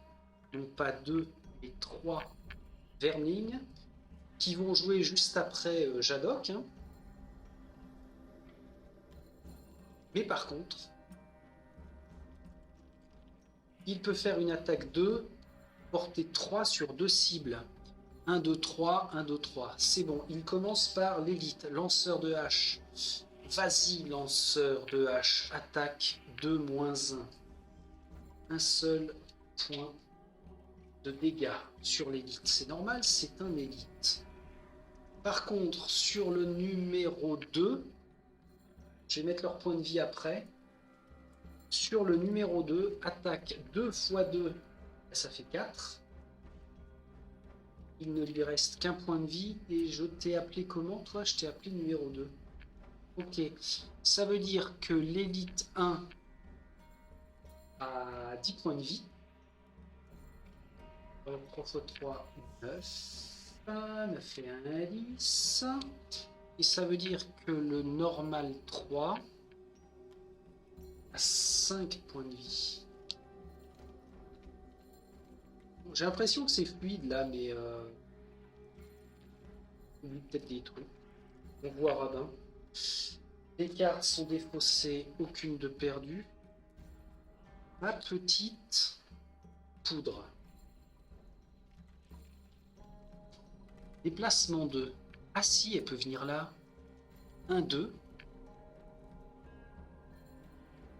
non pas 2, mais 3 vermings qui vont jouer juste après Jadok. Hein. Mais par contre, il peut faire une attaque 2, portée 3 sur 2 cibles. 1, 2, 3, 1, 2, 3. C'est bon, il commence par l'élite, lanceur de hache. Vas-y, lanceur de hache, attaque 2 moins 1. Un seul point de dégâts sur l'élite. C'est normal, c'est un élite. Par contre, sur le numéro 2, je vais mettre leur point de vie après. Sur le numéro 2, attaque 2 x 2, ça fait 4. Il ne lui reste qu'un point de vie. Et je t'ai appelé comment, toi? Je t'ai appelé numéro 2. Ok. Ça veut dire que l'élite 1 a 10 points de vie. 3 x 3, 9. 9 et 1, 10. Et ça veut dire que le normal 3 a 5 points de vie. J'ai l'impression que c'est fluide là, mais peut-être des trucs. On voit Rabin. Les cartes sont défaussées, aucune de perdue. Ma petite poudre. Déplacement 2. Ah si, elle peut venir là. 1, 2.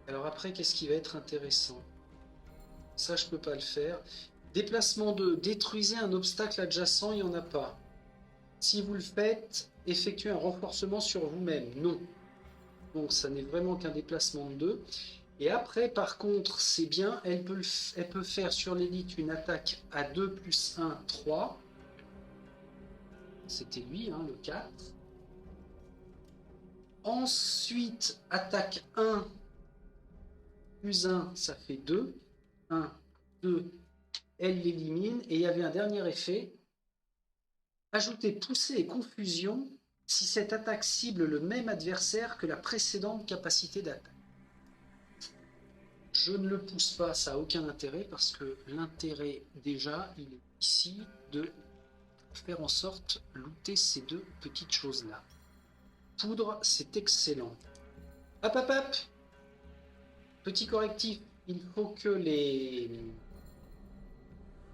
Alors après, qu'est-ce qui va être intéressant? Ça, je peux pas le faire. Déplacement 2. Détruisez un obstacle adjacent, il n'y en a pas. Si vous le faites, effectuez un renforcement sur vous-même. Non. Donc ça n'est vraiment qu'un déplacement de 2. Et après, par contre, c'est bien, elle peut faire sur l'élite une attaque à 2 plus 1, 3. C'était lui, hein, le 4. Ensuite, attaque 1 plus 1, ça fait 2. 1, 2, elle l'élimine. Et il y avait un dernier effet. Ajouter poussée et confusion si cette attaque cible le même adversaire que la précédente capacité d'attaque. Je ne le pousse pas, ça n'a aucun intérêt, parce que l'intérêt, déjà, il est ici de faire en sorte de looter ces deux petites choses-là. Poudre, c'est excellent. Hop, hop, hop. Petit correctif, il faut que les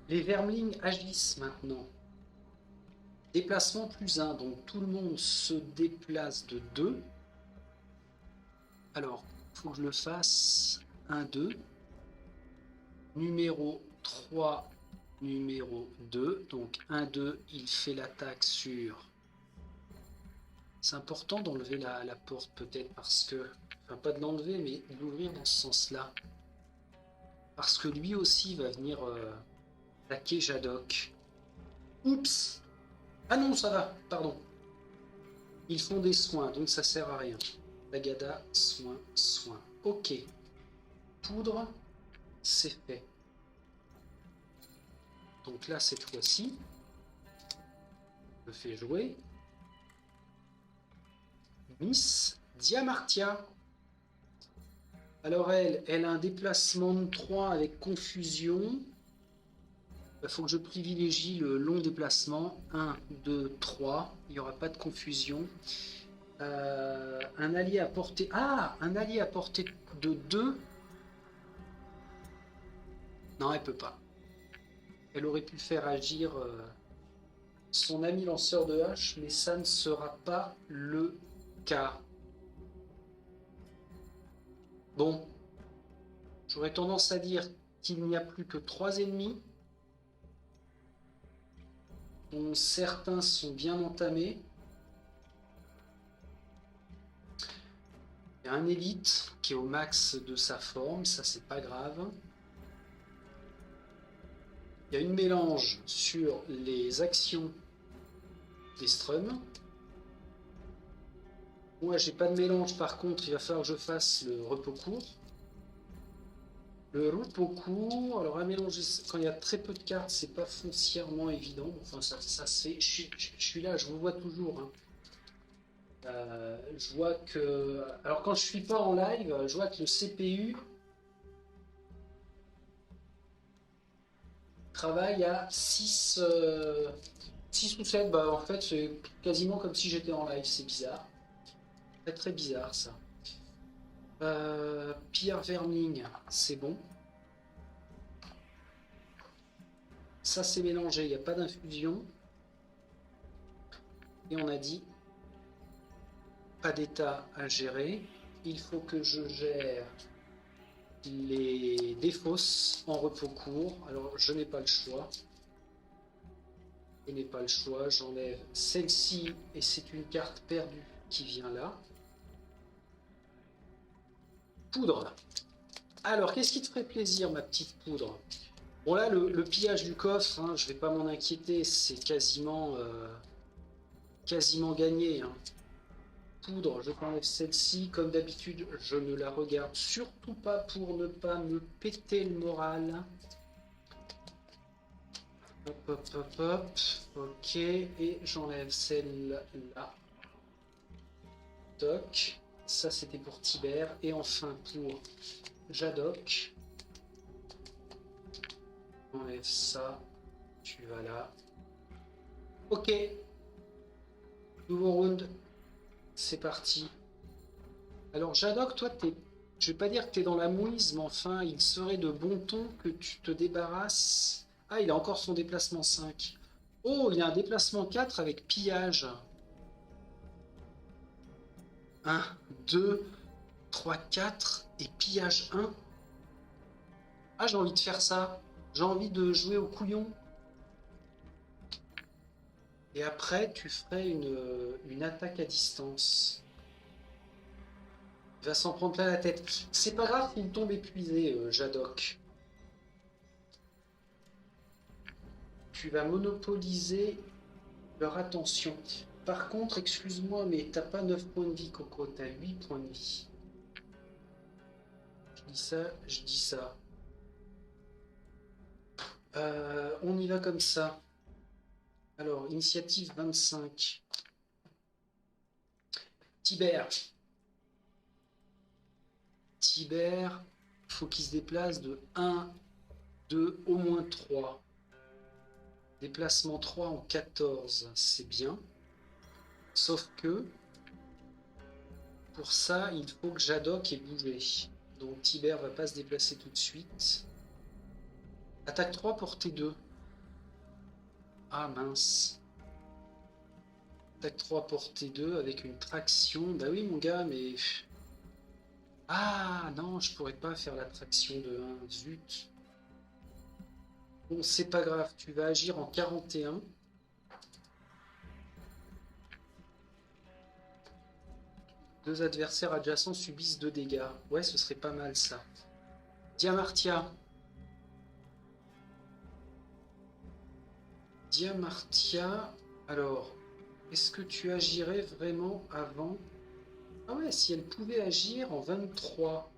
vermlings agissent maintenant. Déplacement plus 1, donc tout le monde se déplace de 2. Alors, il faut que je le fasse 1, 2. Numéro 3, numéro 2. Donc 1, 2, il fait l'attaque sur... C'est important d'enlever la porte peut-être parce que... Enfin, pas de l'enlever, mais de l'ouvrir dans ce sens-là. Parce que lui aussi va venir attaquer Jadok. Oups! Ah non, ça va, pardon. Ils font des soins, donc ça sert à rien. Bagada, soin, soin. Ok. Poudre, c'est fait. Donc là, cette fois-ci, je fais jouer Miss Diamartia. Alors elle a un déplacement de 3 avec confusion. Il faut que je privilégie le long déplacement. 1, 2, 3. Il n'y aura pas de confusion. Un allié à portée... Ah, un allié à portée de 2. Non, elle peut pas. Elle aurait pu faire agir son ami lanceur de hache, mais ça ne sera pas le cas. Bon, j'aurais tendance à dire qu'il n'y a plus que 3 ennemis, dont certains sont bien entamés. Il y a un élite qui est au max de sa forme, ça c'est pas grave. Il y a une mélange sur les actions des strums. Moi j'ai pas de mélange, par contre il va falloir que je fasse le repos court. Le repos court, alors à mélanger quand il y a très peu de cartes, c'est pas foncièrement évident. Enfin ça se fait. Je suis là, je vous vois toujours. Hein. Je vois que. Alors quand je suis pas en live, je vois que le CPU travaille à 6 ou 7. Bah, en fait, c'est quasiment comme si j'étais en live. C'est bizarre. Très très bizarre ça. Pierre Verming, c'est bon. Ça c'est mélangé, il n'y a pas d'infusion. Et on a dit pas d'état à gérer. Il faut que je gère les défausses en repos court. Alors je n'ai pas le choix. Je n'ai pas le choix. J'enlève celle-ci et c'est une carte perdue qui vient là. Poudre. Alors qu'est-ce qui te ferait plaisir, ma petite poudre? Bon là, le pillage du coffre, hein, je vais pas m'en inquiéter, c'est quasiment gagné. Hein. Poudre, je t'enlève celle-ci. Comme d'habitude, je ne la regarde surtout pas pour ne pas me péter le moral. Hop, hop, hop, hop. Ok, et j'enlève celle-là. Toc. Ça, c'était pour Tibère. Et enfin, pour Jadok. Enlève ça. Tu vas là. Ok. Nouveau round. C'est parti. Alors, Jadok, toi, je vais pas dire que tu es dans la mouise, mais enfin, il serait de bon ton que tu te débarrasses. Ah, il a encore son déplacement 5. Oh, il y a un déplacement 4 avec pillage. 1, 2, 3, 4 et pillage 1. Ah, j'ai envie de faire ça. J'ai envie de jouer au couillon. Et après, tu ferais une attaque à distance. Il va s'en prendre plein la tête. C'est pas grave s'il tombe épuisé, Jadok. Tu vas monopoliser leur attention. Par contre, excuse-moi, mais t'as pas 9 points de vie, Coco, t'as 8 points de vie. Je dis ça, je dis ça. On y va comme ça. Alors, initiative 25. Tibère. Tibère, faut qu'il se déplace de 1, 2, au moins 3. Déplacement 3 en 14, c'est bien. Sauf que, pour ça, il faut que Jadok ait bougé. Donc Tibère va pas se déplacer tout de suite. Attaque 3, portée 2. Ah mince. Attaque 3, portée 2 avec une traction. Bah oui mon gars, mais... Ah non, je pourrais pas faire la traction de 1. Zut. Bon, c'est pas grave, tu vas agir en 41. Deux adversaires adjacents subissent 2 dégâts. Ouais, ce serait pas mal ça. Diamartia. Diamartia. Alors, est-ce que tu agirais vraiment avant? Ah ouais, si elle pouvait agir en 23.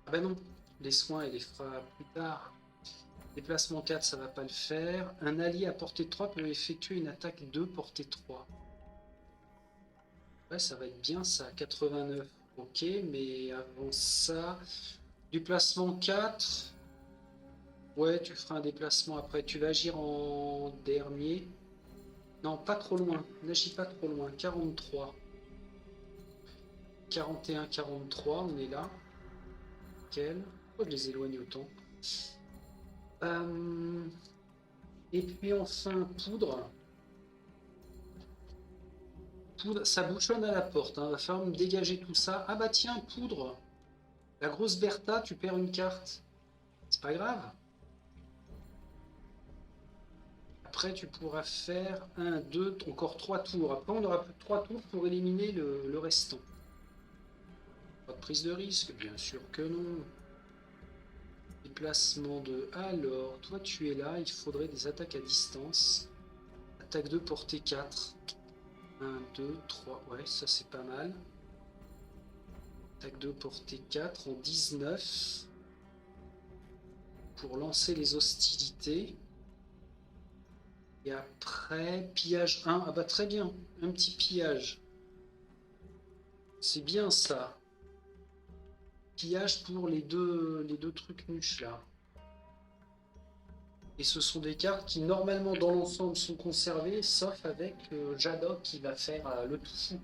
Ah bah non, les soins, elle les fera plus tard. Déplacement 4, ça va pas le faire. Un allié à portée 3 peut effectuer une attaque 2 portée 3. Ouais, ça va être bien ça, 89. Ok, mais avant ça, déplacement 4. Ouais, tu feras un déplacement après. Tu vas agir en dernier. Non, pas trop loin. N'agis pas trop loin. 43. 41, 43, on est là. Nickel. Pourquoi je les éloigne autant Et puis enfin, poudre. Poudre, ça bouchonne à la porte. Hein. Va falloir me dégager tout ça. Ah bah tiens, poudre. La grosse Bertha, tu perds une carte. C'est pas grave. Après, tu pourras faire 1, 2, encore 3 tours. Après, on aura plus que 3 tours pour éliminer le restant. Pas de prise de risque, bien sûr que non. Déplacement de... Alors, toi tu es là, il faudrait des attaques à distance. Attaque de portée 4. 1, 2, 3. Ouais, ça c'est pas mal. Attaque de portée 4 en 19. Pour lancer les hostilités. Et après, pillage 1. Ah bah très bien, un petit pillage. C'est bien ça. Pillage pour les deux trucs nuches là. Et ce sont des cartes qui normalement dans l'ensemble sont conservées, sauf avec Jadok qui va faire le tout fou.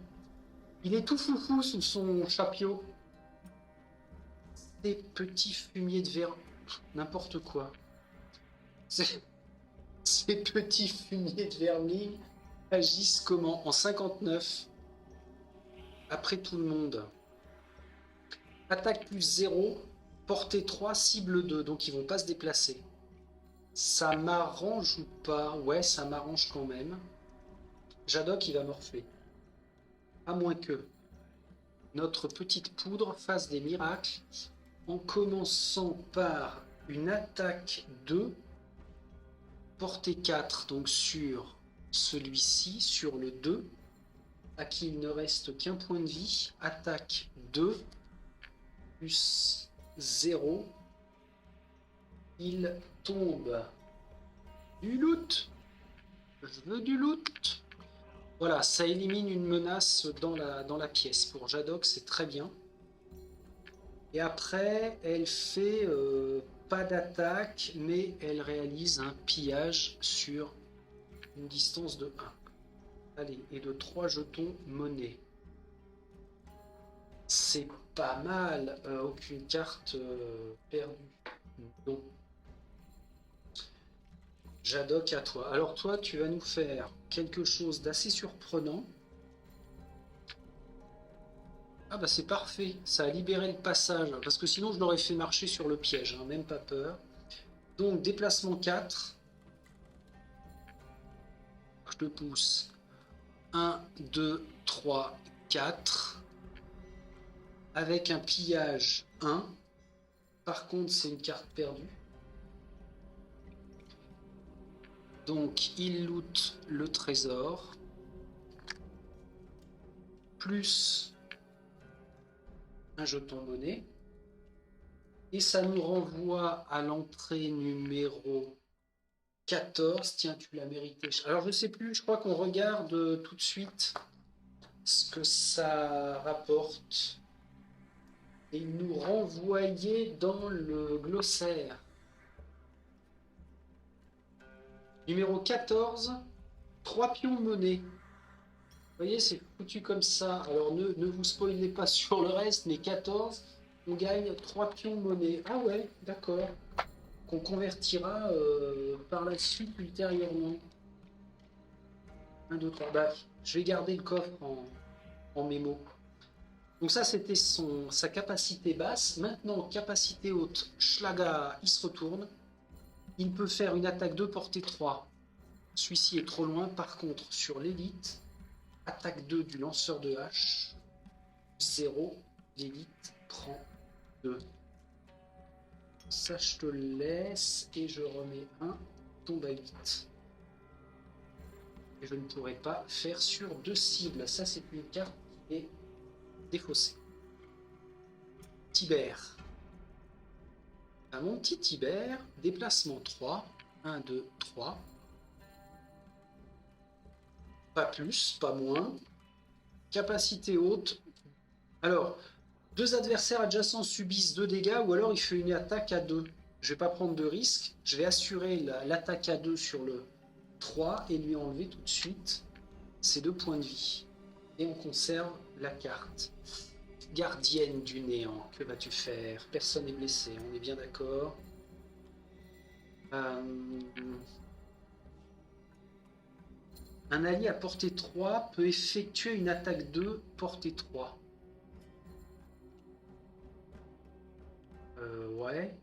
Il est tout foufou sous son chapio. Des petits fumiers de verre. N'importe quoi. Ces petits fumiers de vermine agissent comment? En 59. Après tout le monde. Attaque plus 0, portée 3, cible 2. Donc ils vont pas se déplacer. Ça m'arrange ou pas? Ouais, ça m'arrange quand même. Jadok, il va morfler. À moins que notre petite poudre fasse des miracles en commençant par une attaque 2, portée 4, donc sur celui-ci, sur le 2, à qui il ne reste qu'un point de vie. Attaque 2, plus 0. Il tombe. Du loot. Je veux du loot. Voilà, ça élimine une menace dans la pièce. Pour Jadok, c'est très bien. Et après, elle fait pas d'attaque, mais elle réalise un pillage sur une distance de 1. Allez, et de 3 jetons monnaie. C'est pas mal. Aucune carte perdue. Donc, Jadok, à toi. Alors toi, tu vas nous faire quelque chose d'assez surprenant. Ah bah c'est parfait, ça a libéré le passage, parce que sinon je l'aurais fait marcher sur le piège, hein, même pas peur. Donc déplacement 4. Je te pousse. 1, 2, 3, 4. Avec un pillage 1. Par contre, c'est une carte perdue. Donc il loot le trésor. Plus un jeton monnaie. Et ça nous renvoie à l'entrée numéro 14. Tiens, tu l'as mérité. Alors je sais plus, je crois qu'on regarde tout de suite ce que ça rapporte. Et il nous renvoyait dans le glossaire. Numéro 14, 3 pions monnaie. Vous voyez, c'est foutu comme ça. Alors ne vous spoilez pas sur le reste, mais 14, on gagne 3 pions monnaie. Ah ouais, d'accord. Qu'on convertira par la suite ultérieurement. 1, 2, 3. Bah, je vais garder le coffre en mémo. Donc ça, c'était sa capacité basse. Maintenant, capacité haute, Schlaga, il se retourne. Il peut faire une attaque de portée 3. Celui-ci est trop loin. Par contre, sur l'élite, attaque 2 du lanceur de hache, 0. L'élite prend 2. Ça, je te le laisse. Et je remets 1. Tombe à 8. Et je ne pourrai pas faire sur 2 cibles. Ça, c'est une carte qui est défaussé. Tibère. À mon petit Tibère, déplacement 3. 1, 2, 3. Pas plus, pas moins. Capacité haute. Alors, 2 adversaires adjacents subissent 2 dégâts ou alors il fait une attaque à 2. Je vais pas prendre de risque. Je vais assurer l'attaque à 2 sur le 3 et lui enlever tout de suite ses 2 points de vie. Et on conserve la carte. Gardienne du néant, que vas-tu faire? Personne n'est blessé, on est bien d'accord. Un allié à portée 3 peut effectuer une attaque 2 portée 3. Ouais.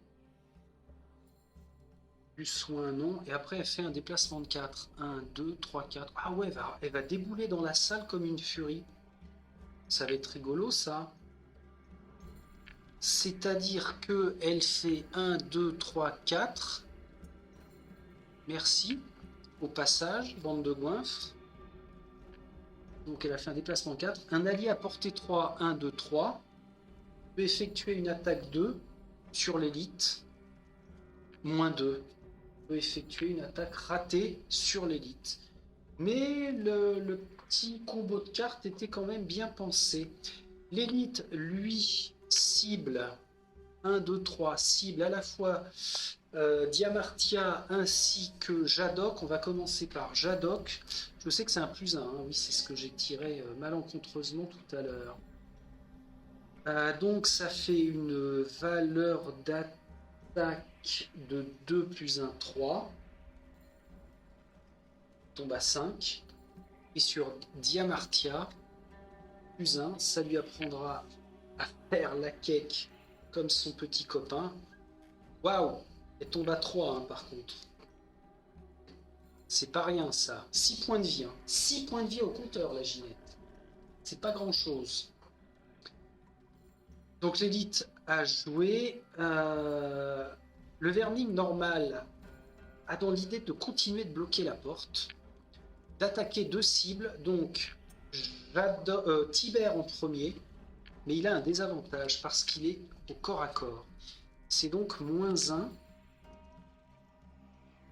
Du soin, non. Et après, elle fait un déplacement de 4. 1, 2, 3, 4. Ah ouais, elle va débouler dans la salle comme une furie. Ça va être rigolo, ça. C'est-à-dire que elle fait 1, 2, 3, 4. Merci. Au passage, bande de goinfres. Donc elle a fait un déplacement 4. Un allié à portée 3, 1, 2, 3. Peut effectuer une attaque 2 sur l'élite. Moins 2. Peut effectuer une attaque ratée sur l'élite. Mais le petit combo de cartes était quand même bien pensé. L'élite, lui, cible 1, 2, 3, cible à la fois Diamartia ainsi que Jadok. On va commencer par Jadok. Je sais que c'est un +1, hein. Oui, c'est ce que j'ai tiré malencontreusement tout à l'heure. Donc ça fait une valeur d'attaque de 2 + 1, 3. Tombe à 5. Et sur Diamartia, +1, ça lui apprendra à faire la cake comme son petit copain. Waouh! Elle tombe à 3, hein, par contre. C'est pas rien, ça. 6 points de vie. Hein. 6 points de vie au compteur, la Ginette. C'est pas grand-chose. Donc l'élite a joué. Le vermine normal a dans l'idée de continuer de bloquer la porte, d'attaquer 2 cibles. Donc Tibère en premier, mais il a un désavantage parce qu'il est au corps à corps. C'est donc -1.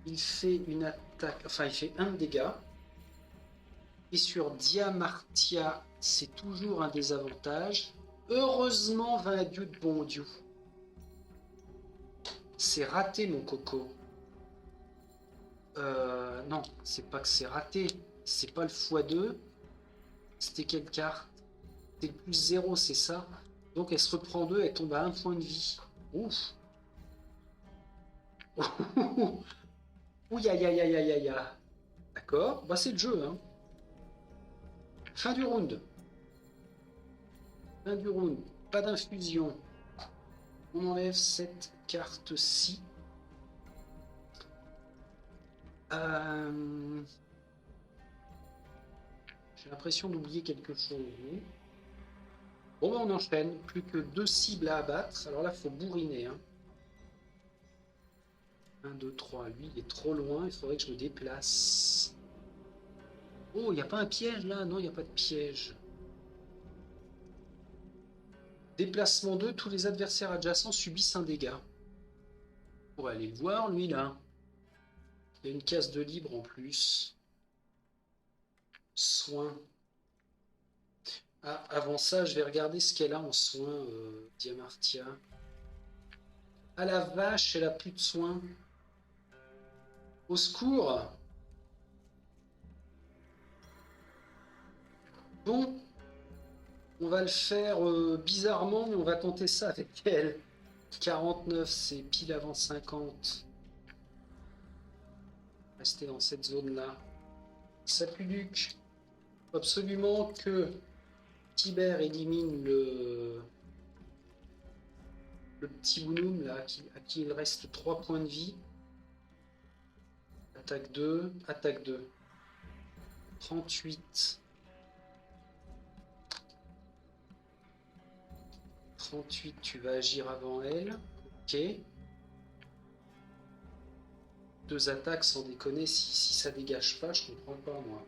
Il fait une attaque, enfin il fait 1 dégât. Et sur Diamartia, c'est toujours un désavantage. Heureusement, 20 adieux de bon Dieu. C'est raté, mon coco. Non, c'est pas que c'est raté. C'est pas le x2. C'était quelle carte? C'est le +0, c'est ça. Donc elle se reprend 2, elle tombe à 1 point de vie. Ouf. Ouh, aïe, aïe, aïe, aïe, aïe. D'accord, bah c'est le jeu, hein. Fin du round. Fin du round. Pas d'infusion. On enlève cette carte-ci. J'ai l'impression d'oublier quelque chose. Bon, bah, on enchaîne. Plus que 2 cibles à abattre. Alors là, il faut bourriner. Hein. 1, 2, 3. Lui, il est trop loin. Il faudrait que je me déplace. Oh, il n'y a pas un piège là? Non, il n'y a pas de piège. Déplacement 2. Tous les adversaires adjacents subissent un dégât. Pour aller le voir, lui, là. Il y a une case de libre en plus. Soin. Ah, avant ça, je vais regarder ce qu'elle a en soins, Diamartia. Ah la vache, elle a plus de soins. Au secours. Bon, on va le faire bizarrement, mais on va tenter ça avec elle. 49, c'est pile avant 50. Rester dans cette zone-là. Ça pue Luc. Absolument que Tibère élimine le petit bonhomme là, à qui il reste 3 points de vie. Attaque 2, attaque 2. 38. 38, tu vas agir avant elle. Ok. 2 attaques sans déconner, si ça dégage pas, je comprends pas moi.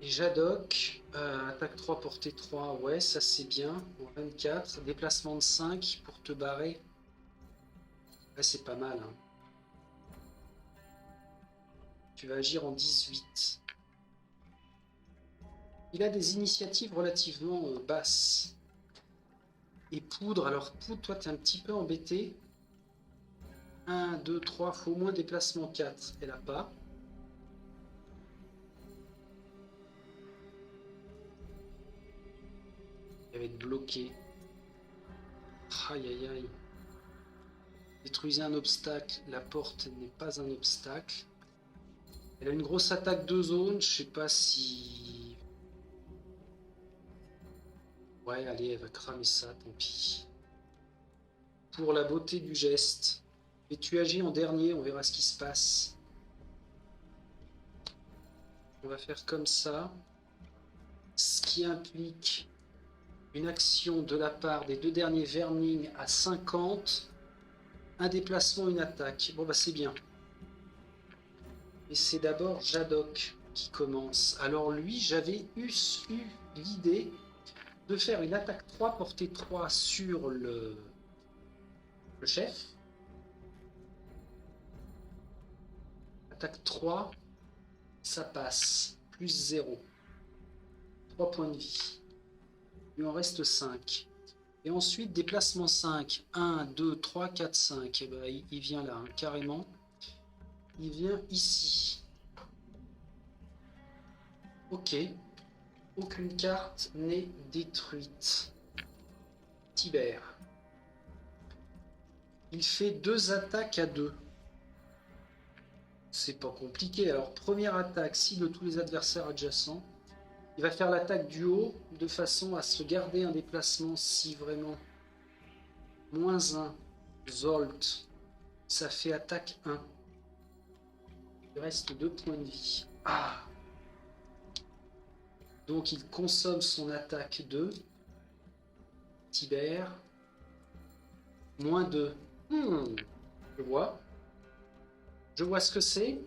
Et Jadok, attaque 3, portée 3, ouais, ça c'est bien. 24, déplacement de 5 pour te barrer. Ouais, c'est pas mal. Hein. Tu vas agir en 18. Il a des initiatives relativement basses. Et Poudre, alors Poudre, toi t'es un petit peu embêté. 1, 2, 3, faut au moins déplacement 4. Elle a pas. Elle va être bloquée. Aïe aïe aïe. Détruisez un obstacle. La porte n'est pas un obstacle. Elle a une grosse attaque de zone, je sais pas si... Ouais, allez, elle va cramer ça, tant pis. Pour la beauté du geste. Et tu agis en dernier, on verra ce qui se passe. On va faire comme ça. Ce qui implique une action de la part des deux derniers Vermling à 50. Un déplacement, une attaque. Bon, bah c'est bien. Et c'est d'abord Jadok qui commence. Alors lui, j'avais eu l'idée de faire une attaque 3, portée 3 sur le chef. Attaque 3, ça passe. Plus 0. 3 points de vie. Il en reste 5. Et ensuite, déplacement 5. 1, 2, 3, 4, 5. Et ben, il vient là, hein, carrément. Il vient ici. Ok. Aucune carte n'est détruite. Tibère. Il fait 2 attaques à 2. C'est pas compliqué. Alors, première attaque, cible tous les adversaires adjacents. Il va faire l'attaque du haut de façon à se garder un déplacement si vraiment. -1. Zolt. Ça fait attaque 1. Il reste 2 points de vie. Ah! Donc il consomme son attaque 2. Tibère. -2. Je vois. Je vois ce que c'est.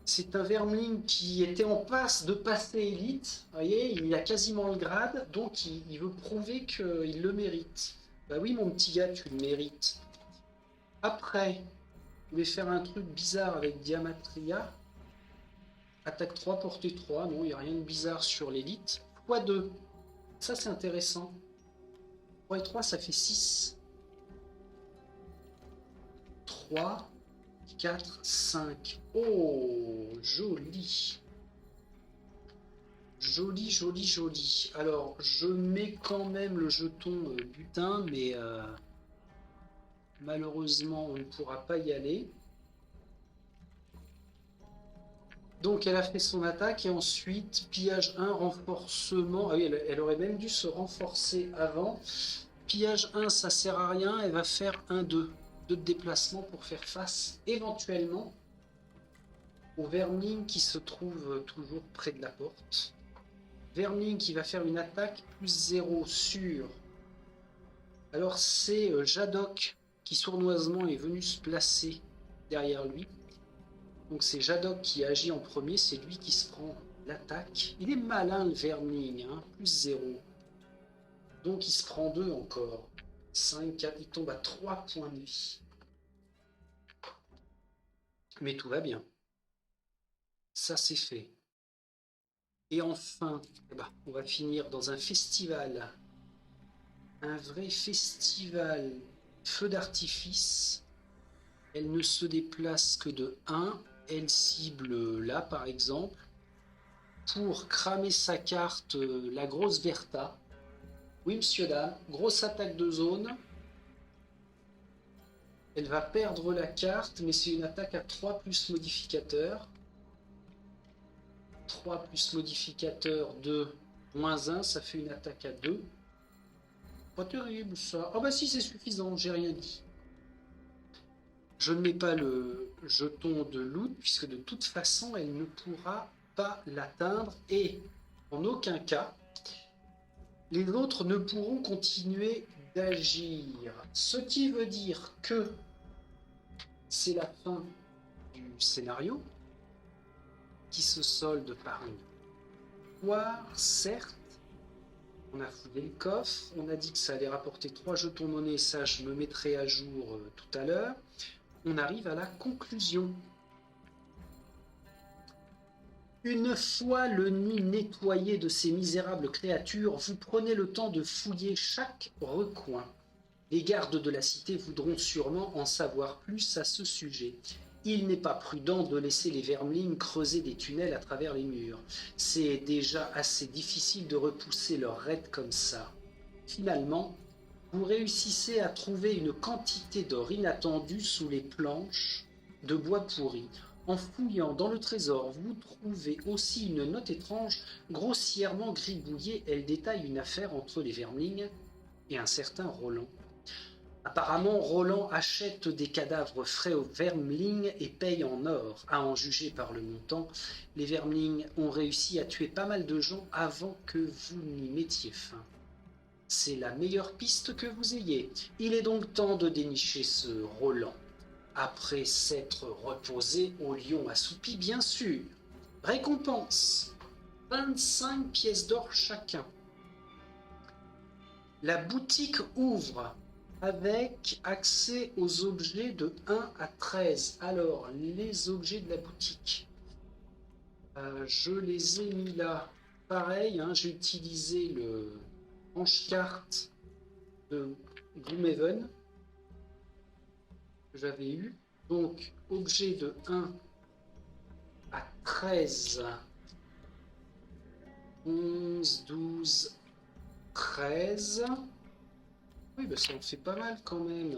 C'est un Vermling qui était en passe de passer élite. Vous voyez, il a quasiment le grade, donc il veut prouver qu'il le mérite. Bah oui, mon petit gars, tu le mérites. Après, je vais faire un truc bizarre avec Diamatria. Attaque 3, portée 3. Non, il n'y a rien de bizarre sur l'élite. x2. Ça, c'est intéressant. 3 et 3, ça fait 6. 3, 4, 5. Oh, joli. Joli, joli, joli. Alors, je mets quand même le jeton butin, mais malheureusement, on ne pourra pas y aller. Donc, elle a fait son attaque et ensuite, pillage 1, renforcement. Ah oui, elle aurait même dû se renforcer avant. Pillage 1, ça sert à rien. Elle va faire 1, 2. 2 de déplacement pour faire face éventuellement au Vermling qui se trouve toujours près de la porte. Vermling qui va faire une attaque plus 0 sur... Alors c'est Jadok qui sournoisement est venu se placer derrière lui. Donc c'est Jadok qui agit en premier, c'est lui qui se prend l'attaque. Il est malin le Vermling, hein, plus 0. Donc il se prend 2 encore. 5, 4, il tombe à 3 points de vie. Mais tout va bien. Ça c'est fait. Et enfin, on va finir dans un festival. Un vrai festival feu d'artifice. Elle ne se déplace que de 1. Elle cible là, par exemple, pour cramer sa carte, la grosse Bertha. Oui, monsieur, dame. Grosse attaque de zone. Elle va perdre la carte, mais c'est une attaque à 3 plus modificateur. 3 plus modificateur de -1, ça fait une attaque à 2. Pas terrible ça. Ah bah si, c'est suffisant, j'ai rien dit. Je ne mets pas le jeton de loot, puisque de toute façon, elle ne pourra pas l'atteindre. Et en aucun cas, les autres ne pourront continuer d'agir. Ce qui veut dire que c'est la fin du scénario, qui se solde par une victoire, certes. On a fouillé le coffre, on a dit que ça allait rapporter 3 jetons monnaie, ça je me mettrai à jour tout à l'heure. On arrive à la conclusion. Une fois le nid nettoyé de ces misérables créatures, vous prenez le temps de fouiller chaque recoin. Les gardes de la cité voudront sûrement en savoir plus à ce sujet. Il n'est pas prudent de laisser les Vermling creuser des tunnels à travers les murs. C'est déjà assez difficile de repousser leurs raids comme ça. Finalement, vous réussissez à trouver une quantité d'or inattendue sous les planches de bois pourri. En fouillant dans le trésor, vous trouvez aussi une note étrange, grossièrement gribouillée. Elle détaille une affaire entre les Vermling et un certain Roland. Apparemment, Roland achète des cadavres frais aux Vermling et paye en or. À en juger par le montant, les Vermling ont réussi à tuer pas mal de gens avant que vous n'y mettiez fin. C'est la meilleure piste que vous ayez. Il est donc temps de dénicher ce Roland. Après s'être reposé au lion assoupi, bien sûr. Récompense 25 pièces d'or chacun. La boutique ouvre avec accès aux objets de 1 à 13. Alors, les objets de la boutique. Je les ai mis là. Pareil, hein, j'ai utilisé le hanche-carte de Gloomhaven que j'avais eu. Donc, objet de 1 à 13. 11, 12, 13. Oui, bah ça en fait pas mal quand même.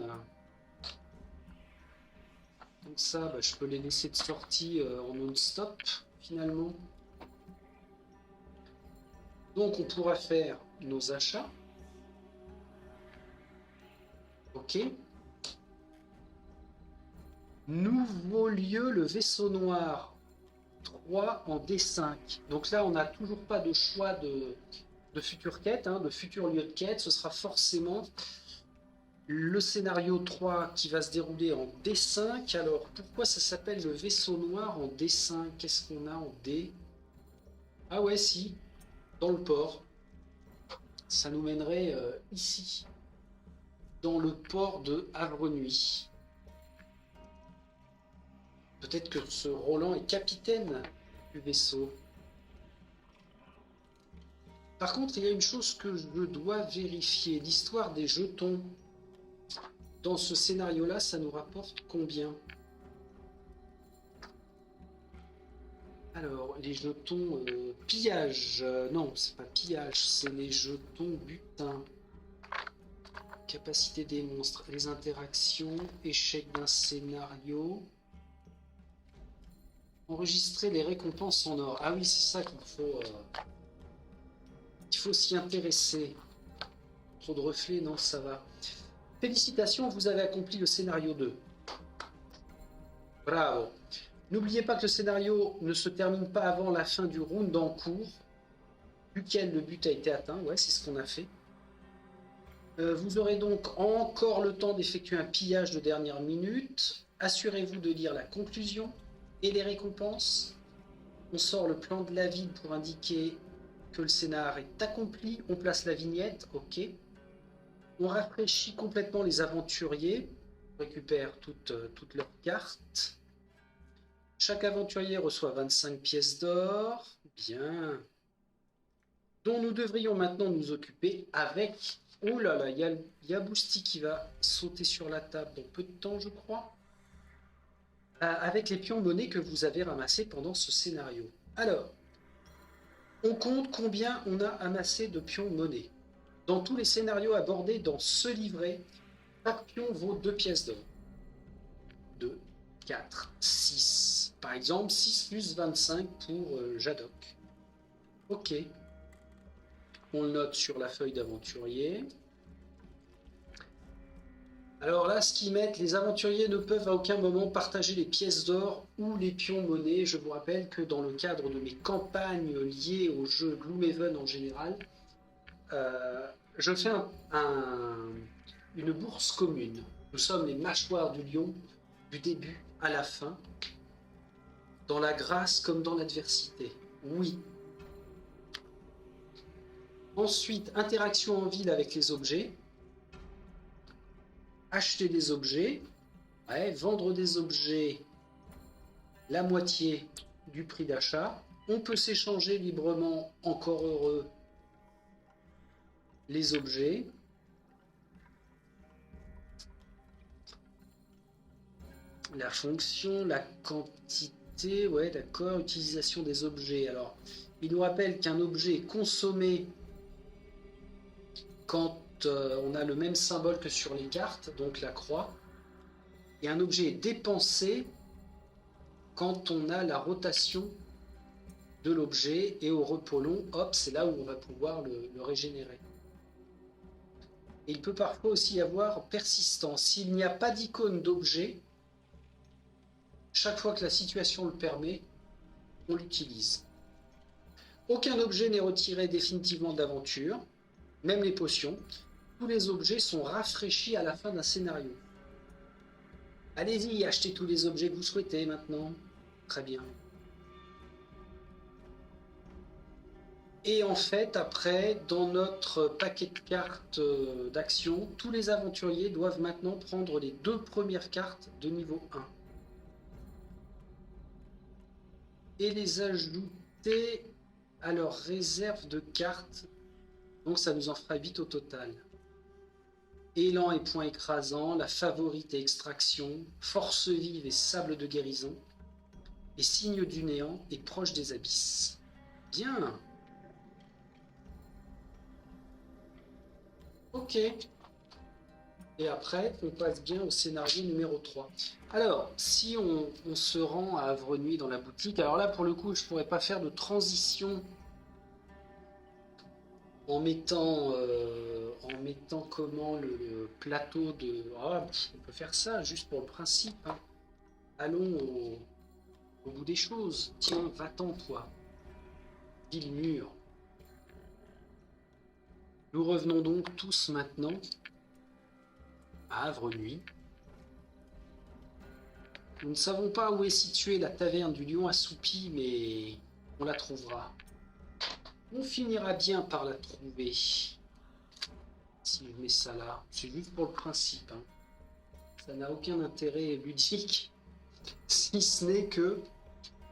Donc ça, bah, je peux les laisser de sortie en non-stop finalement. Donc on pourra faire nos achats. Ok. Nouveau lieu, le vaisseau noir. 3 en D5. Donc là, on n'a toujours pas de choix de future quête, hein, de futur lieu de quête. Ce sera forcément le scénario 3 qui va se dérouler en D5. Alors, pourquoi ça s'appelle le vaisseau noir en D5? Qu'est-ce qu'on a en D? Ah ouais, si, dans le port. Ça nous mènerait ici, dans le port de Havre-Nuit. Peut-être que ce Roland est capitaine du vaisseau. Par contre, il y a une chose que je dois vérifier. L'histoire des jetons. Dans ce scénario-là, ça nous rapporte combien? Alors, les jetons pillage. Non, c'est pas pillage, c'est les jetons butin. Capacité des monstres, les interactions, échec d'un scénario. Enregistrer les récompenses en or. Ah oui, c'est ça qu'il faut... il faut s'y intéresser. Trop de reflets, non, ça va. Félicitations, vous avez accompli le scénario 2. Bravo. N'oubliez pas que le scénario ne se termine pas avant la fin du round en cours, duquel le but a été atteint. Ouais, c'est ce qu'on a fait. Vous aurez donc encore le temps d'effectuer un pillage de dernière minute. Assurez-vous de lire la conclusion et les récompenses. On sort le plan de la ville pour indiquer que le scénar est accompli. On place la vignette, ok. On rafraîchit complètement les aventuriers. On récupère toutes leurs cartes. Chaque aventurier reçoit 25 pièces d'or. Bien. Dont nous devrions maintenant nous occuper avec... Oh là là, il y a Boosty qui va sauter sur la table dans peu de temps, je crois. Avec les pions monnaie que vous avez ramassés pendant ce scénario. Alors, on compte combien on a amassé de pions monnaie. Dans tous les scénarios abordés dans ce livret, chaque pion vaut 2 pièces d'or. 2, 4, 6. Par exemple, 6 plus 25 pour Jadok. Ok. On le note sur la feuille d'aventurier. Alors là, ce qu'ils mettent, les aventuriers ne peuvent à aucun moment partager les pièces d'or ou les pions monnaie. Je vous rappelle que dans le cadre de mes campagnes liées au jeu Gloomhaven en général, je fais une bourse commune. Nous sommes les mâchoires du lion du début à la fin, dans la grâce comme dans l'adversité. Oui. Ensuite, interaction en ville avec les objets. Acheter des objets. Ouais, vendre des objets, la moitié du prix d'achat. On peut s'échanger librement, encore heureux, les objets. La fonction, la quantité, ouais, d'accord, utilisation des objets. Alors, il nous rappelle qu'un objet est consommé quand on a le même symbole que sur les cartes, donc la croix. Et un objet est dépensé quand on a la rotation de l'objet, et au repos long, hop, c'est là où on va pouvoir le régénérer. Et il peut parfois aussi y avoir persistance. S'il n'y a pas d'icône d'objet, chaque fois que la situation le permet, on l'utilise. Aucun objet n'est retiré définitivement d'aventure, même les potions. Tous les objets sont rafraîchis à la fin d'un scénario. Allez-y, achetez tous les objets que vous souhaitez maintenant. Très bien. Et en fait, après, dans notre paquet de cartes d'action, tous les aventuriers doivent maintenant prendre les 2 premières cartes de niveau 1. Et les ajouter à leur réserve de cartes. Donc ça nous en fera 8 au total. Élan et point écrasant, la favorite et extraction, force vive et sable de guérison, et signe du néant et proche des abysses. Bien. Ok. Et après, on passe bien au scénario numéro 3. Alors, si on se rend à Havre-Nuit dans la boutique, alors là, pour le coup, je ne pourrais pas faire de transition en mettant comment le plateau de... Ah, on peut faire ça juste pour le principe. Hein. Allons au bout des choses. Tiens, va-t'en, toi. Dis le mur. Nous revenons donc tous maintenant à Havre-Nuit. Nous ne savons pas où est située la taverne du lion assoupi, mais on la trouvera. On finira bien par la trouver. Si je mets ça là, c'est juste pour le principe. Hein. Ça n'a aucun intérêt ludique, si ce n'est que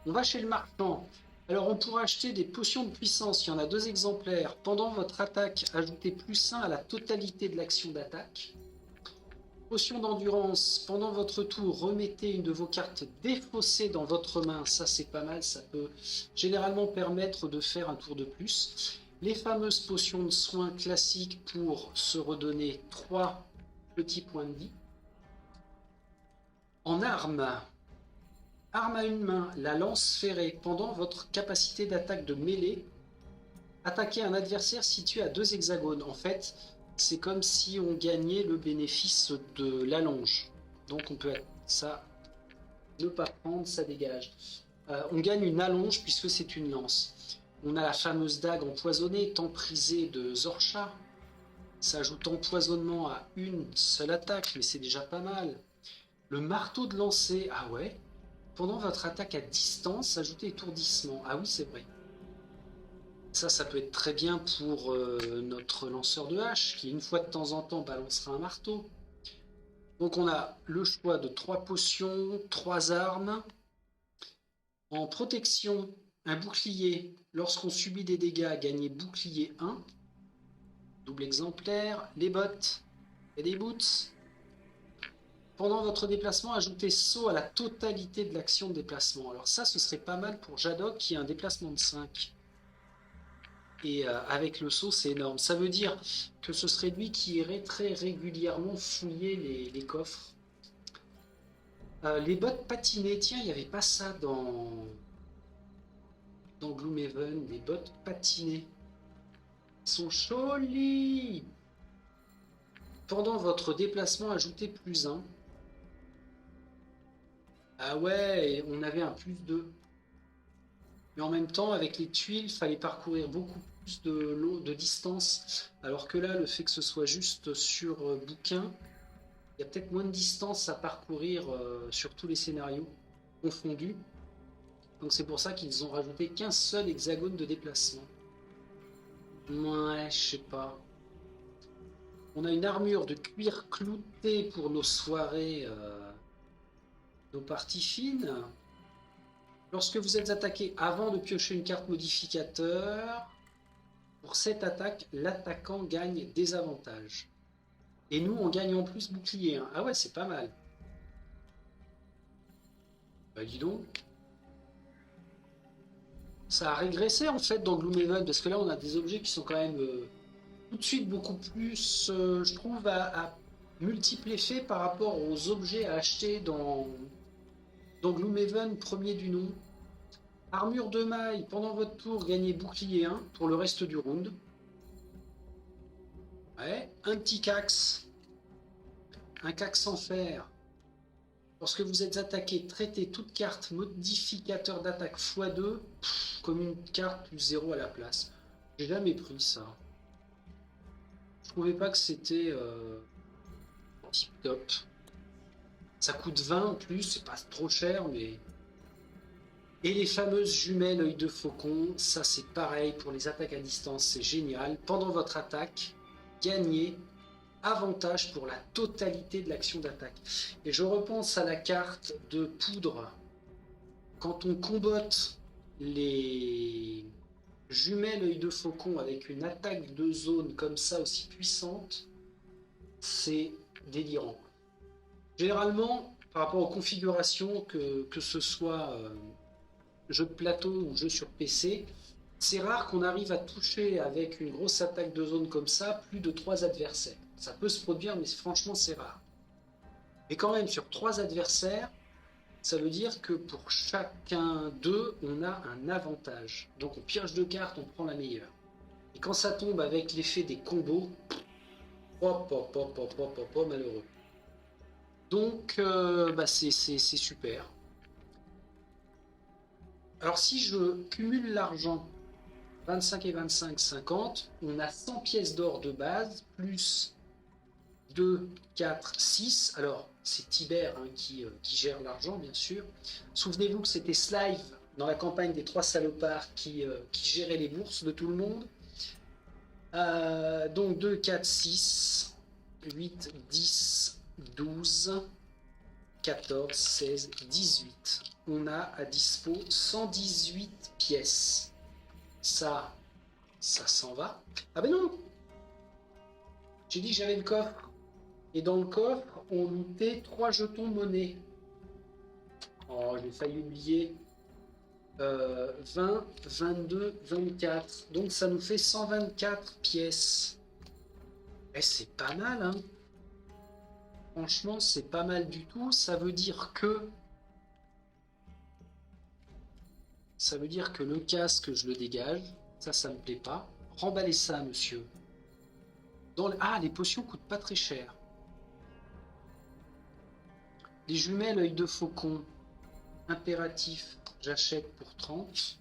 on va chez le marchand. Alors on pourra acheter des potions de puissance, il y en a 2 exemplaires. Pendant votre attaque, ajoutez +1 à la totalité de l'action d'attaque. Potion d'endurance, pendant votre tour, remettez une de vos cartes défaussées dans votre main. Ça c'est pas mal, ça peut généralement permettre de faire un tour de plus. Les fameuses potions de soins classiques pour se redonner 3 petits points de vie. En armes, arme à une main, la lance ferrée. Pendant votre capacité d'attaque de mêlée, attaquez un adversaire situé à 2 hexagones. En fait, c'est comme si on gagnait le bénéfice de l'allonge. Donc on peut ça, ne pas prendre, ça dégage. On gagne une allonge puisque c'est une lance. On a la fameuse dague empoisonnée, temprisée de Zorcha. Ça ajoute empoisonnement à une seule attaque, mais c'est déjà pas mal. Le marteau de lancer, ah ouais. Pendant votre attaque à distance, ajoutez étourdissement. Ah oui, c'est vrai. Ça peut être très bien pour notre lanceur de hache, qui une fois de temps en temps balancera un marteau. Donc on a le choix de 3 potions, 3 armes. En protection, un bouclier. Lorsqu'on subit des dégâts, gagnez bouclier 1. Double exemplaire. Les bottes et des boots. Pendant votre déplacement, ajoutez saut à la totalité de l'action de déplacement. Alors ça, ce serait pas mal pour Jadok qui a un déplacement de 5. Et avec le saut, c'est énorme. Ça veut dire que ce serait lui qui irait très régulièrement fouiller les coffres. Les bottes patinées, tiens, il n'y avait pas ça dans Gloomhaven, des bottes patinées. Elles sont jolies. Pendant votre déplacement, ajoutez +1. Ah ouais, on avait un +2. Mais en même temps, avec les tuiles, il fallait parcourir beaucoup plus de distance. Alors que là, le fait que ce soit juste sur bouquin, il y a peut-être moins de distance à parcourir sur tous les scénarios confondus. Donc c'est pour ça qu'ils ont rajouté qu'un seul hexagone de déplacement. Ouais, je sais pas. On a une armure de cuir clouté pour nos soirées, nos parties fines. Lorsque vous êtes attaqué avant de piocher une carte modificateur, pour cette attaque, l'attaquant gagne des avantages. Et nous, on gagne en plus bouclier. Hein. Ah ouais, c'est pas mal. Bah dis donc. Ça a régressé en fait dans Gloomhaven, parce que là on a des objets qui sont quand même tout de suite beaucoup plus, je trouve, à multiples effets par rapport aux objets à acheter dans Donc Gloomhaven, premier du nom. Armure de maille, pendant votre tour, gagnez bouclier 1 pour le reste du round. Ouais, un petit cax. Un cax en fer. Lorsque vous êtes attaqué, traitez toute carte modificateur d'attaque x2 comme une carte plus 0 à la place. J'ai jamais pris ça. Je trouvais pas que c'était tip top. Ça coûte 20 en plus, c'est pas trop cher, mais... Et les fameuses jumelles œil de faucon, ça c'est pareil pour les attaques à distance, c'est génial. Pendant votre attaque, gagnez avantage pour la totalité de l'action d'attaque. Et je repense à la carte de poudre. Quand on combotte les jumelles œil de faucon avec une attaque de zone comme ça aussi puissante, c'est délirant. Généralement, par rapport aux configurations, que ce soit jeu de plateau ou jeu sur PC, c'est rare qu'on arrive à toucher avec une grosse attaque de zone comme ça plus de 3 adversaires. Ça peut se produire, mais franchement c'est rare. Mais quand même, sur 3 adversaires, ça veut dire que pour chacun d'eux, on a un avantage. Donc on pioche 2 cartes, on prend la meilleure. Et quand ça tombe avec l'effet des combos, malheureux. Donc c'est super. Alors si je cumule l'argent, 25 et 25, 50, on a 100 pièces d'or de base, plus 2, 4, 6. Alors c'est Tibère qui gère l'argent, bien sûr. Souvenez-vous que c'était Slive, dans la campagne des 3 salopards, qui gérait les bourses de tout le monde. Donc 2, 4, 6, 8, 10, 12, 14, 16, 18. On a à dispo 118 pièces. Ça s'en va. Ah ben non! J'ai dit que j'avais le coffre. Et dans le coffre, on lootait 3 jetons monnaie. Oh, j'ai failli oublier. 20, 22, 24. Donc ça nous fait 124 pièces. Et c'est pas mal, hein? Franchement, c'est pas mal du tout. Ça veut dire que le casque, je le dégage. Ça me plaît pas. Remballez ça, monsieur. Ah, les potions coûtent pas très cher. Les jumelles œil de faucon. Impératif, j'achète pour 30.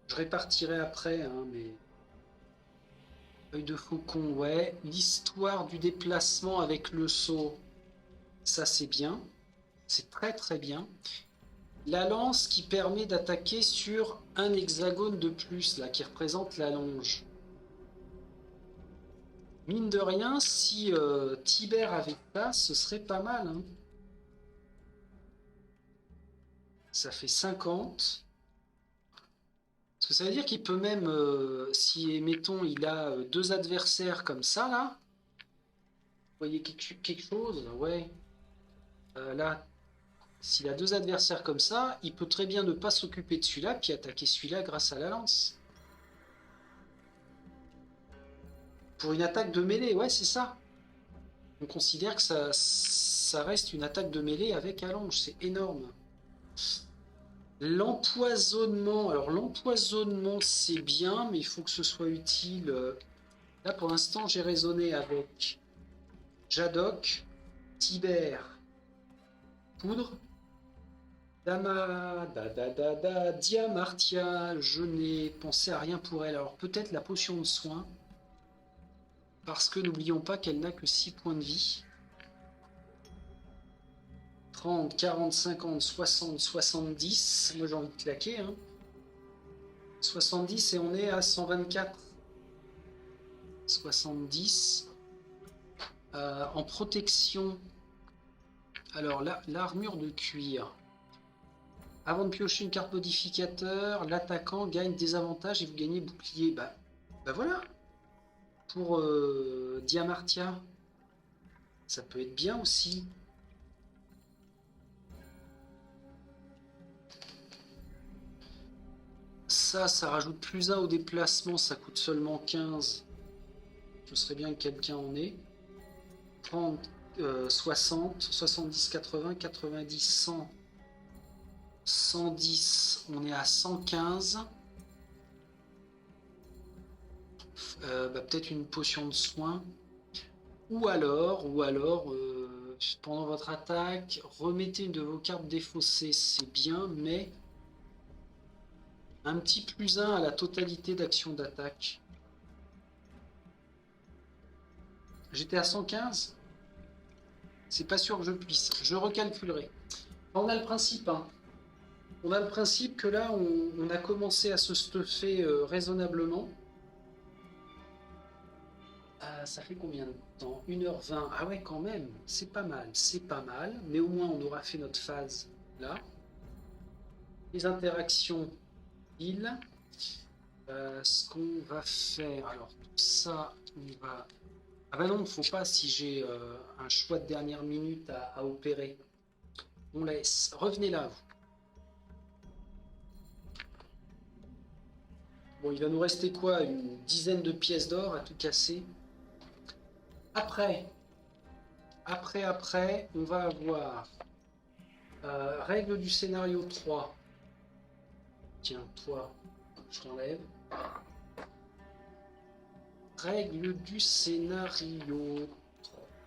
Je répartirai après, hein, mais... œil de faucon, ouais. L'histoire du déplacement avec le saut, ça c'est bien. C'est très très bien. La lance qui permet d'attaquer sur un hexagone de plus, là, qui représente la longe. Mine de rien, si Tibère avait ça, ce serait pas mal. Hein. Ça fait 50. Parce que ça veut dire qu'il peut même, si, mettons, il a 2 adversaires comme ça, là. Vous voyez quelque chose? Ouais. Là, s'il a 2 adversaires comme ça, il peut très bien ne pas s'occuper de celui-là, puis attaquer celui-là grâce à la lance. Pour une attaque de mêlée, ouais, c'est ça. On considère que ça reste une attaque de mêlée avec allonge, c'est énorme. L'empoisonnement, alors l'empoisonnement c'est bien, mais il faut que ce soit utile. Là pour l'instant j'ai raisonné avec Jadok, Tibère, Poudre, Diamartia, je n'ai pensé à rien pour elle. Alors peut-être la potion de soin, parce que n'oublions pas qu'elle n'a que 6 points de vie. 30, 40, 50, 60, 70. Moi j'ai envie de claquer. Hein. 70 et on est à 124. 70. En protection. Alors là, l'armure de cuir. Avant de piocher une carte modificateur, l'attaquant gagne des avantages et vous gagnez bouclier. Bah voilà. Pour Diamartia. Ça peut être bien aussi. Ça rajoute plus 1 au déplacement, ça coûte seulement 15. Ce serait bien que quelqu'un en ait. 30, 60, 70, 80, 90, 100. 110, on est à 115. Peut-être une potion de soin. Ou alors, pendant votre attaque, remettez une de vos cartes défaussées, c'est bien, mais un petit +1 à la totalité d'action d'attaque. J'étais à 115. C'est pas sûr que je puisse. Je recalculerai. On a le principe, hein. On a le principe que là, on a commencé à se stuffer raisonnablement. Ça fait combien de temps? 1h20. Ah ouais, quand même. C'est pas mal. C'est pas mal. Mais au moins, on aura fait notre phase là. Les interactions, il. Ce qu'on va faire. Alors, tout ça, on va... Ah bah non, faut pas si j'ai un choix de dernière minute à opérer. On laisse. Revenez là, vous. Bon, il va nous rester quoi? Une dizaine de pièces d'or à tout casser. Après, on va avoir règle du scénario 3. Tiens, toi, je t'enlève. Règle du scénario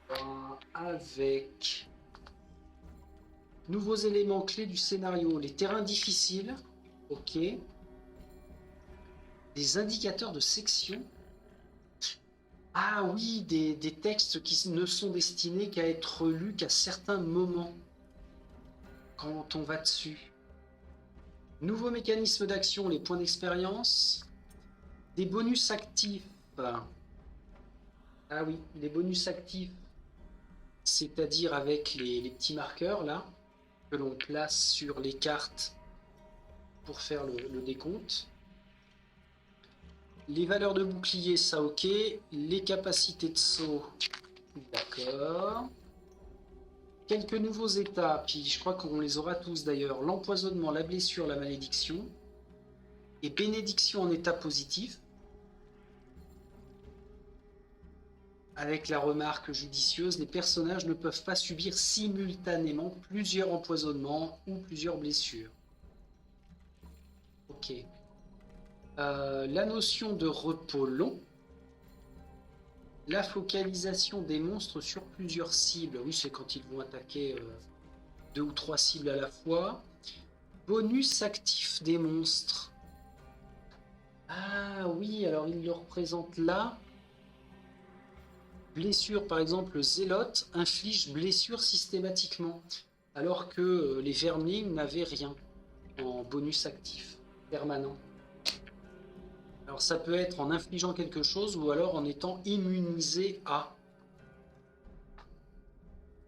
3 avec nouveaux éléments clés du scénario. Les terrains difficiles, ok. Des indicateurs de section. Ah oui, des textes qui ne sont destinés qu'à être lus qu'à certains moments quand on va dessus. Nouveaux mécanismes d'action, les points d'expérience. Des bonus actifs. Ah oui, les bonus actifs, c'est-à-dire avec les petits marqueurs là, que l'on place sur les cartes pour faire le décompte. Les valeurs de bouclier, ça ok. Les capacités de saut, d'accord. Quelques nouveaux états, puis je crois qu'on les aura tous d'ailleurs. L'empoisonnement, la blessure, la malédiction. Et bénédiction en état positif. Avec la remarque judicieuse, les personnages ne peuvent pas subir simultanément plusieurs empoisonnements ou plusieurs blessures. Ok. La notion de repos long. La focalisation des monstres sur plusieurs cibles. Oui, c'est quand ils vont attaquer 2 ou 3 cibles à la fois. Bonus actif des monstres. Ah oui, alors il le représente là. Blessure, par exemple, le zélote inflige blessure systématiquement, alors que les vermilles n'avaient rien en bonus actif permanent. Alors ça peut être en infligeant quelque chose ou alors en étant immunisé à.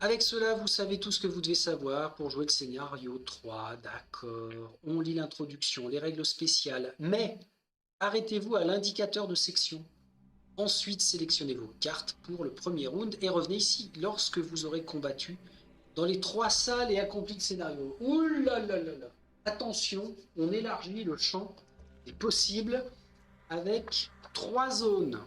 Avec cela, vous savez tout ce que vous devez savoir pour jouer le scénario 3, d'accord. On lit l'introduction, les règles spéciales, mais arrêtez-vous à l'indicateur de section. Ensuite, sélectionnez vos cartes pour le premier round et revenez ici lorsque vous aurez combattu dans les 3 salles et accompli le scénario. Ouh là là là là. Attention, on élargit le champ des possibles avec 3 zones.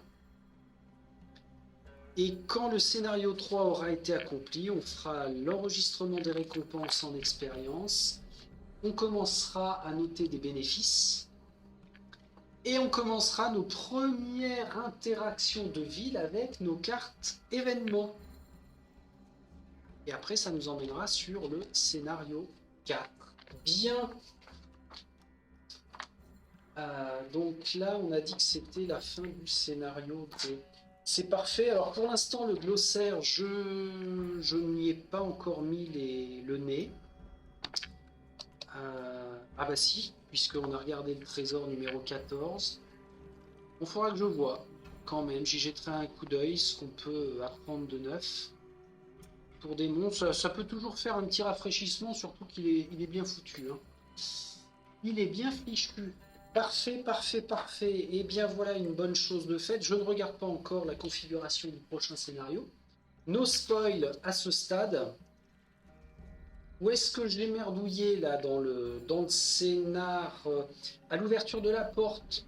Et quand le scénario 3 aura été accompli, on fera l'enregistrement des récompenses en expérience. On commencera à noter des bénéfices. Et on commencera nos premières interactions de ville avec nos cartes événements. Et après, ça nous emmènera sur le scénario 4. Bien. Donc là, on a dit que c'était la fin du scénario 2. C'est parfait. Alors pour l'instant, le glossaire, je n'y ai pas encore mis le nez. Ah bah si, puisqu'on a regardé le trésor numéro 14. Il faudra que je vois quand même. J'y jetterai un coup d'œil, ce qu'on peut apprendre de neuf. Pour des monstres, ça peut toujours faire un petit rafraîchissement, surtout qu'il est bien foutu. Hein. Il est bien fichu. Parfait, parfait, parfait. Et bien voilà une bonne chose de faite. Je ne regarde pas encore la configuration du prochain scénario. No spoil à ce stade. Où est-ce que j'ai merdouillé là dans le scénar à l'ouverture de la porte,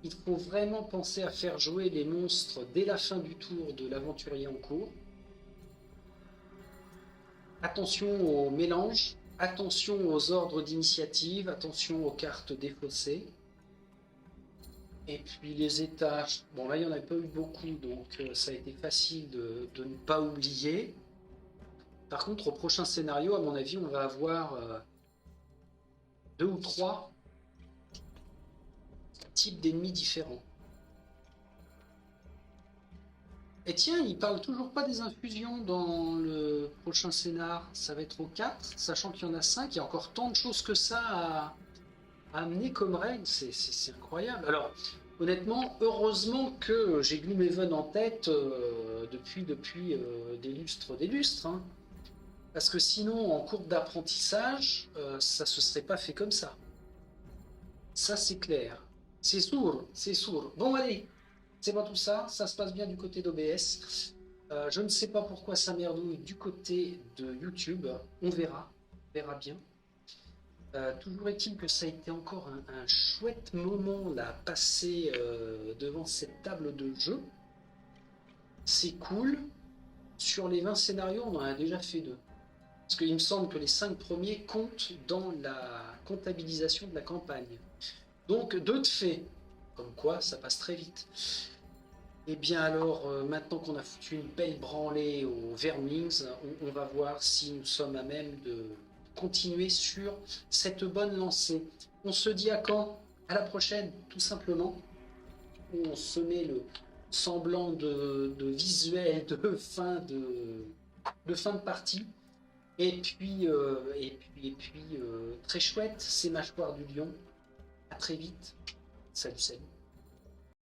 il faut vraiment penser à faire jouer les monstres dès la fin du tour de l'aventurier en cours. Attention au mélange, attention aux ordres d'initiative, attention aux cartes défaussées. Et puis les étages, bon là il n'y en a pas eu beaucoup, donc ça a été facile de ne pas oublier. Par contre, au prochain scénario, à mon avis, on va avoir 2 ou 3 types d'ennemis différents. Et tiens, il parle toujours pas des infusions dans le prochain scénar. Ça va être au 4, sachant qu'il y en a 5. Il y a encore tant de choses que ça à amener comme règle. C'est incroyable. Alors, honnêtement, heureusement que j'ai Gloomhaven en tête depuis des lustres. Hein. Parce que sinon, en cours d'apprentissage, ça se serait pas fait comme ça. Ça, c'est clair. C'est sourd, c'est sourd. Bon, allez, c'est pas tout ça. Ça se passe bien du côté d'OBS. Je ne sais pas pourquoi ça merdouille du côté de YouTube. On verra bien. Toujours est-il que ça a été encore un chouette moment là, passé devant cette table de jeu. C'est cool. Sur les 20 scénarios, on en a déjà fait 2. Parce qu'il me semble que les 5 premiers comptent dans la comptabilisation de la campagne. Donc 2 de fait. Comme quoi, ça passe très vite. Et bien alors, maintenant qu'on a foutu une belle branlée aux Vermlings, on va voir si nous sommes à même de continuer sur cette bonne lancée. On se dit à quand? À la prochaine, tout simplement. On se met le semblant de visuel de fin de partie. Et puis, très chouette, ces mâchoires du lion. À très vite. Salut, salut.